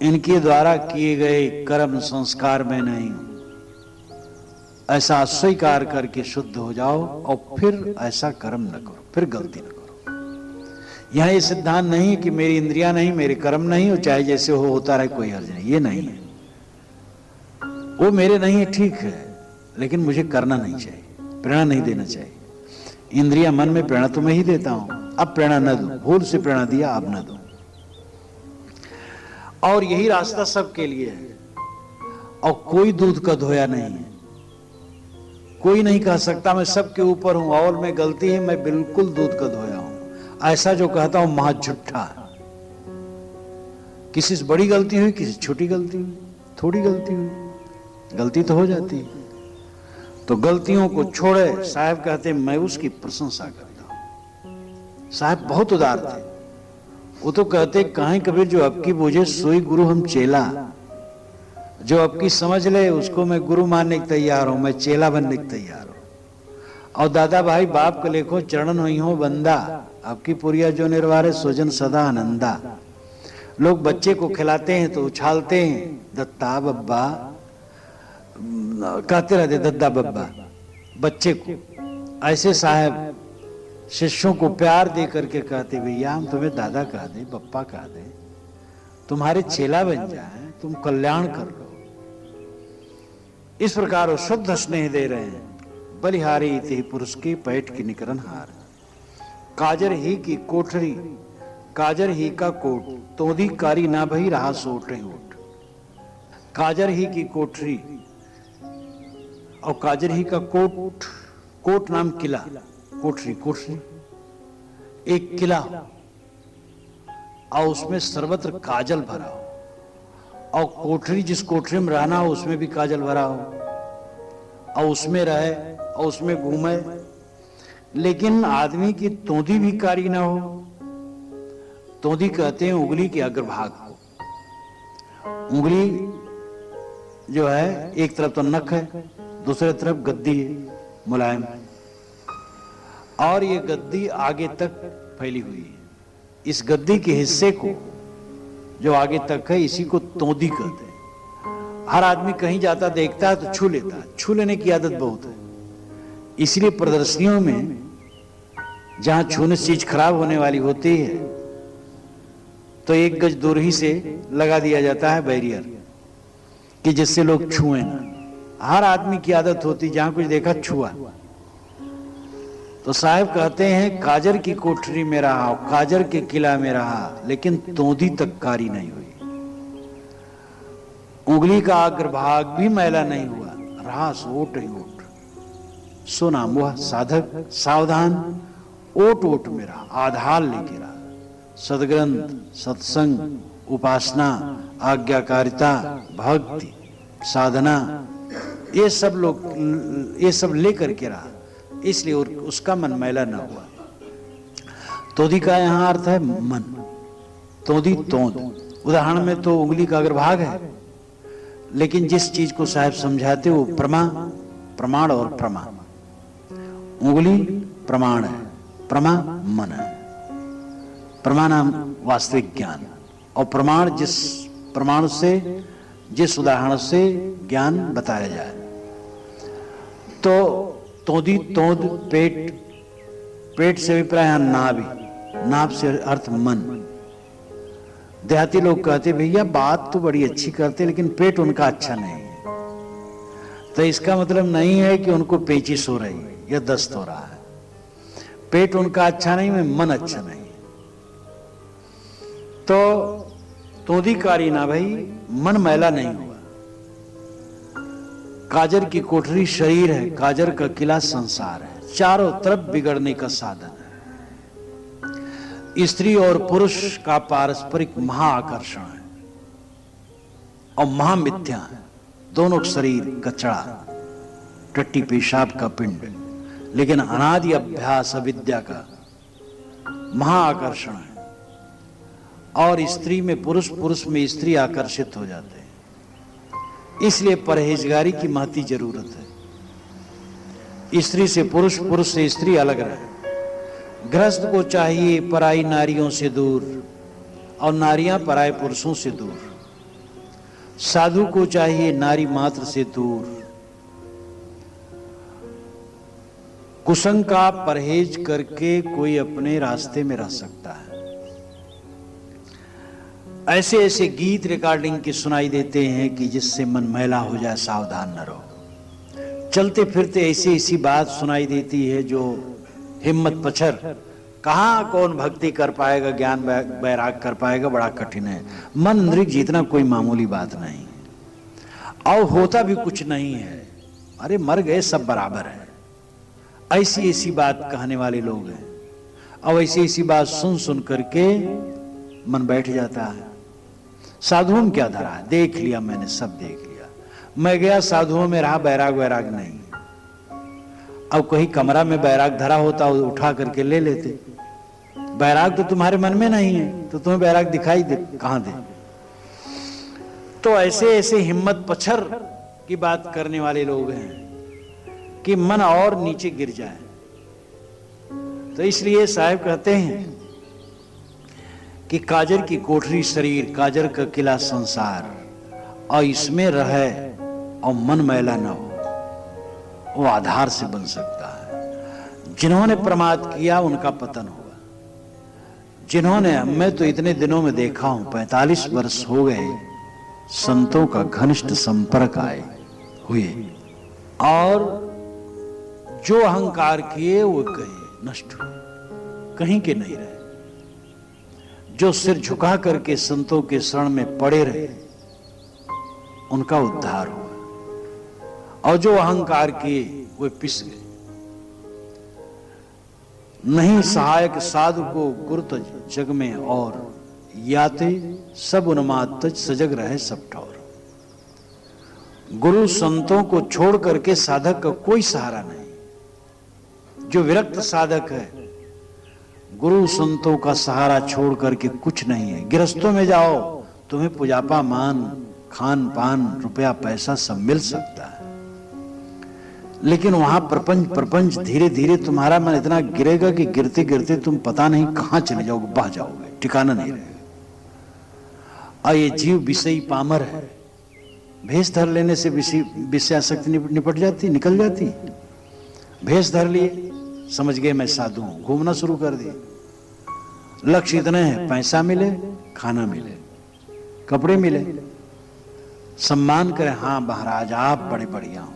इनके द्वारा किए गए कर्म संस्कार में नहीं हूं। ऐसा स्वीकार करके शुद्ध हो जाओ और फिर ऐसा कर्म न करो, फिर गलती न करो। यहां ये सिद्धांत नहीं कि मेरी इंद्रियां नहीं, मेरे कर्म नहीं, और चाहे जैसे हो होता रहे, कोई अर्ज नहीं, ये नहीं है। वो मेरे नहीं है, ठीक है, लेकिन मुझे करना नहीं चाहिए, प्रेरणा नहीं देना चाहिए। इंद्रिया मन में प्रेरणा तो मैं ही देता हूं, अब प्रेरणा न दूं, भूल से प्रेरणा दिया, अब न दूं। और यही रास्ता सबके लिए है। और कोई दूध का धोया नहीं है। कोई नहीं कह सकता मैं सबके ऊपर हूं और मैं गलती है, मैं बिल्कुल दूध का धोया हूं। ऐसा जो कहता हूं महा झूठा। किसी से बड़ी गलती हुई, किसी से छोटी गलती हुई, थोड़ी गलती हुई, गलती तो हो जाती है। तो गलतियों को छोड़े, साहब कहते मैं उसकी प्रशंसा करता हूं। साहब बहुत उदार थे। वो तो कहते कहां कबीर जो आपकी बोझे सोई गुरु हम चेला, जो आपकी समझ ले उसको मैं गुरु मानने को तैयार हूं, मैं चेला बनने को तैयार हूं। और दादा भाई बाप के लेखो चरणन हुई हो बंदा, आपकी पुरिया जो निर्वारे सोजन सदा आनंदा। लोग बच्चे को खिलाते हैं तो उछालते हैं, दत्ता बब्बा कहते रहते, दद्दा बब्बा बच्चे को। ऐसे साहब शिष्यों को प्यार दे करके कहते भैया हम तुम्हें दादा कह दे, बप्पा कह दे, तुम्हारे चेला बन जाए, तुम कल्याण कर लो। इस प्रकार वो शुद्ध स्नेह दे रहे हैं। बलिहारी थे पुरुष की पैठ की निकरन हार, काजर ही की कोठरी, काजर ही का कोट, तोधी कारी ना भई रहा सोटे ओट। काजर ही की कोठरी और काजर ही का कोट, कोट नाम किला, कोठरी, कोठरी एक किला, और उसमें सर्वत्र काजल भरा हो। और कोठरी, जिस कोठरी में रहना हो उसमें भी काजल भरा हो, और उसमें रहे और उसमें घूमे, लेकिन आदमी की तोंदी भी कारी ना हो। तोंदी कहते हैं उंगली के अग्रभाग को। उंगली जो है एक तरफ तो नख है, दूसरे तरफ गद्दी है मुलायम, और ये गद्दी आगे तक फैली हुई है। इस गद्दी के हिस्से को जो आगे तक है इसी को तोंदी कहते हैं। हर आदमी कहीं जाता देखता है तो छू लेता है, छू लेने की आदत बहुत है। इसलिए प्रदर्शनियों में जहां छूने से चीज खराब होने वाली होती है तो 1 गज दूर ही से लगा दिया जाता है बैरियर, कि जिससे लोग छुए ना। हर आदमी की आदत होती, जहां कुछ देखा छुआ। तो साहब कहते हैं काजर की कोठरी में रहा, काजर के किला में रहा, लेकिन तोंदी तक कारी नहीं हुई। उंगली का अग्रभाग भी मैला नहीं हुआ, रहा ओट ही ओट। सो नाम वह साधक सावधान ओट ओट में रहा, आधार लेके रहा। सदग्रंथ, सत्संग, उपासना, आज्ञाकारिता, भक्ति, साधना, ये सब लेकर के रहा, इसलिए उसका मन मैला न हुआ। तोदी का यहां अर्थ है मन, तोदी तोंद। उदाहरण में तो उंगली का अग्रभाग है, लेकिन जिस चीज को साहब समझाते वो प्रमाण और प्रमा। उंगली प्रमाण है, प्रमा मन है। प्रमा नाम वास्तविक ज्ञान, और प्रमाण जिस प्रमाण से, जिस उदाहरण से ज्ञान बताया जाए। तो तोदी तोद पेट, पेट से भी प्राय नाभि, नाभ से अर्थ मन। देहाती लोग कहते भैया बात तो बड़ी अच्छी करते लेकिन पेट उनका अच्छा नहीं है। तो इसका मतलब नहीं है कि उनको पेचिश हो रही है या दस्त हो रहा है। पेट उनका अच्छा नहीं है, मन अच्छा नहीं है। तो तोदीकारी ना भाई, मन मैला नहीं हुआ। काजर की कोठरी शरीर है, काजर का किला संसार है, चारों तरफ बिगड़ने का साधन है। स्त्री और पुरुष का पारस्परिक महाआकर्षण है और महामिथ्या है। दोनों शरीर कचड़ा, टट्टी पेशाब का पिंड, लेकिन अनादि अभ्यास अविद्या का महाआकर्षण है। और स्त्री में पुरुष, पुरुष में स्त्री आकर्षित हो जाते हैं। इसलिए परहेजगारी की महती जरूरत है। स्त्री से पुरुष, पुरुष से स्त्री अलग रहे। गृहस्थ को चाहिए पराई नारियों से दूर और नारियां पराए पुरुषों से दूर। साधु को चाहिए नारी मात्र से दूर। कुसंग का परहेज करके कोई अपने रास्ते में रह सकता है। ऐसे ऐसे गीत रिकॉर्डिंग के सुनाई देते हैं कि जिससे मन मैला हो जाए, सावधान न रहो। चलते फिरते ऐसी ऐसी बात सुनाई देती है जो हिम्मत पछर, कहां कौन भक्ति कर पाएगा, ज्ञान वैराग कर पाएगा, बड़ा कठिन है। मन इंद्रिय जीतना कोई मामूली बात नहीं और होता भी कुछ नहीं है। अरे मर गए सब बराबर है, ऐसी ऐसी बात कहने वाले लोग हैं। अब ऐसी ऐसी बात सुन सुन करके मन बैठ जाता है। साधुओं में क्या धरा है, देख लिया मैंने, सब देख लिया। मैं गया साधुओं में, रहा बैराग वैराग नहीं। अब कहीं कमरा में बैराग धरा होता, उठा करके ले लेते। बैराग तो तुम्हारे मन में नहीं है, तो तुम्हें बैराग दिखाई दे कहां दे। तो ऐसे ऐसे हिम्मत पछर की बात करने वाले लोग हैं कि मन और नीचे गिर जाए। तो इसलिए साहब कहते हैं कि काजर की कोठरी शरीर, काजर का किला संसार, और इसमें रहे और मन मैला न हो, वो आधार से बन सकता है। जिन्होंने प्रमाद किया उनका पतन हुआ। जिन्होंने, मैं तो इतने दिनों में देखा हूं, 45 वर्ष हो गए संतों का घनिष्ठ संपर्क आए हुए, और जो अहंकार किए वो कहे नष्ट हुए, कहीं के नहीं रहे। जो सिर झुका करके संतों के शरण में पड़े रहे उनका उद्धार हुआ, और जो अहंकार किए वो पिस गए। नहीं सहायक साधु को गुरुत जग में, और याते सब उन्माद तज सजग रहे सब ठौर। गुरु संतों को छोड़ करके साधक का कोई सहारा नहीं। जो विरक्त साधक है, गुरु संतों का सहारा छोड़ करके कुछ नहीं है। गृहस्थों में जाओ, तुम्हें पुजापा, मान, खान पान, रुपया पैसा सब मिल सकता है, लेकिन वहां प्रपंच धीरे धीरे तुम्हारा मन इतना गिरेगा कि गिरते गिरते तुम पता नहीं कहां चले जाओगे, बह जाओगे, ठिकाना नहीं रहेगा। और ये जीव विषयी पामर है, भेष धर लेने से विषयासक्ति निपट जाती, निकल जाती। भेष धर लिए, समझ गए मैं साधु हूं, घूमना शुरू कर दिए। लक्ष्य इतने हैं, पैसा मिले, खाना मिले, कपड़े मिले, सम्मान करें, हाँ महाराज आप बड़े बढ़िया हो।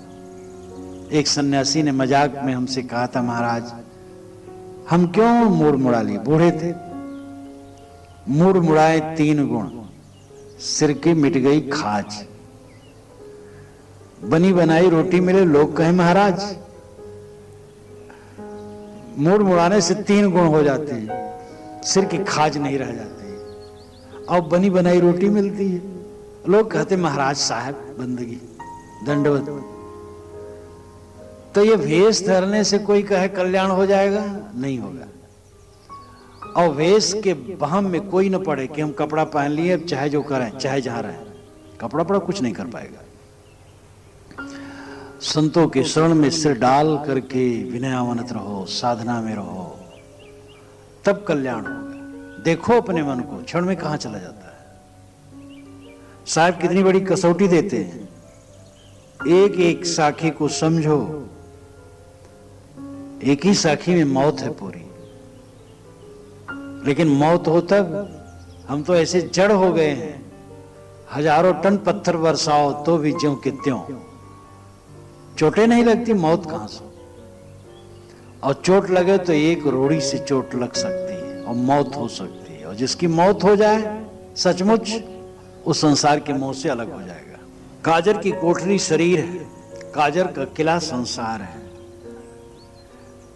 एक सन्यासी ने मजाक में हमसे कहा था, महाराज हम क्यों मूड मुड़ा लिए, बूढ़े थे, मूड मुड़ाए 3 गुण, सिर की मिट गई खाज, बनी बनाई रोटी मिले, लोग कहे महाराज। मूड मुड़ाने से 3 गुण हो जाते हैं, सिर की खाज नहीं रह जाती, और बनी बनाई रोटी मिलती है, लोग कहते महाराज साहब बंदगी दंडवत। तो ये भेष धरने से कोई कहे कल्याण हो जाएगा, नहीं होगा। और वेश के बहम में कोई न पड़े कि हम कपड़ा पहन लिए, अब चाहे जो करें, चाहे जहां रहें, कपड़ा पड़ा कुछ नहीं कर पाएगा। संतों के शरण में सिर डाल करके विनयावनत रहो, साधना में रहो, तब कल्याण होगा। देखो अपने मन को, क्षण में कहां चला जाता है। साहब कितनी बड़ी कसौटी देते हैं, एक एक साखी को समझो, एक ही साखी में मौत है पूरी, लेकिन मौत हो तब, हम तो ऐसे जड़ हो गए हैं, हजारों टन पत्थर बरसाओ तो भी ज्यों के त्यों, चोटें नहीं लगती, मौत कहां से। और चोट लगे तो एक रोड़ी से चोट लग सकती है और मौत हो सकती है, और जिसकी मौत हो जाए सचमुच उस संसार के मोह से अलग हो जाएगा। काजर की कोठरी शरीर है, काजर का किला संसार है,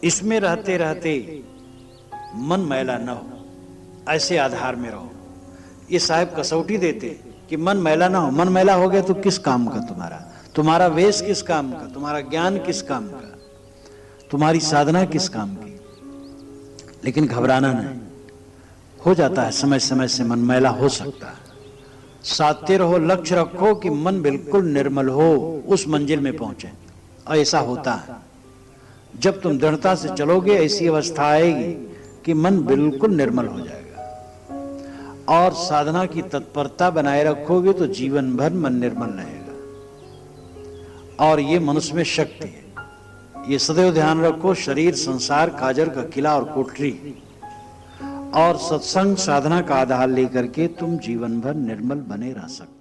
इसमें रहते रहते मन मैला न हो, ऐसे आधार में रहो। ये साहब कसौटी देते कि मन मैला ना हो। मन मैला हो गया तो किस काम का तुम्हारा वेश किस काम का, तुम्हारा ज्ञान किस काम का, तुम्हारी साधना किस काम की। लेकिन घबराना नहीं, हो जाता है, समय समय से मन मैला हो सकता है। साधते रहो, लक्ष्य रखो कि मन बिल्कुल निर्मल हो, उस मंजिल में पहुंचे। और ऐसा होता है, जब तुम दृढ़ता से चलोगे ऐसी अवस्था आएगी कि मन बिल्कुल निर्मल हो जाएगा। और साधना की तत्परता बनाए रखोगे तो जीवन भर मन निर्मल रहेगा। और ये मनुष्य में शक्ति है, ये सदैव ध्यान रखो। शरीर, संसार, काजर का किला और कोठरी, और सत्संग साधना का आधार लेकर के तुम जीवन भर निर्मल बने रह सकते।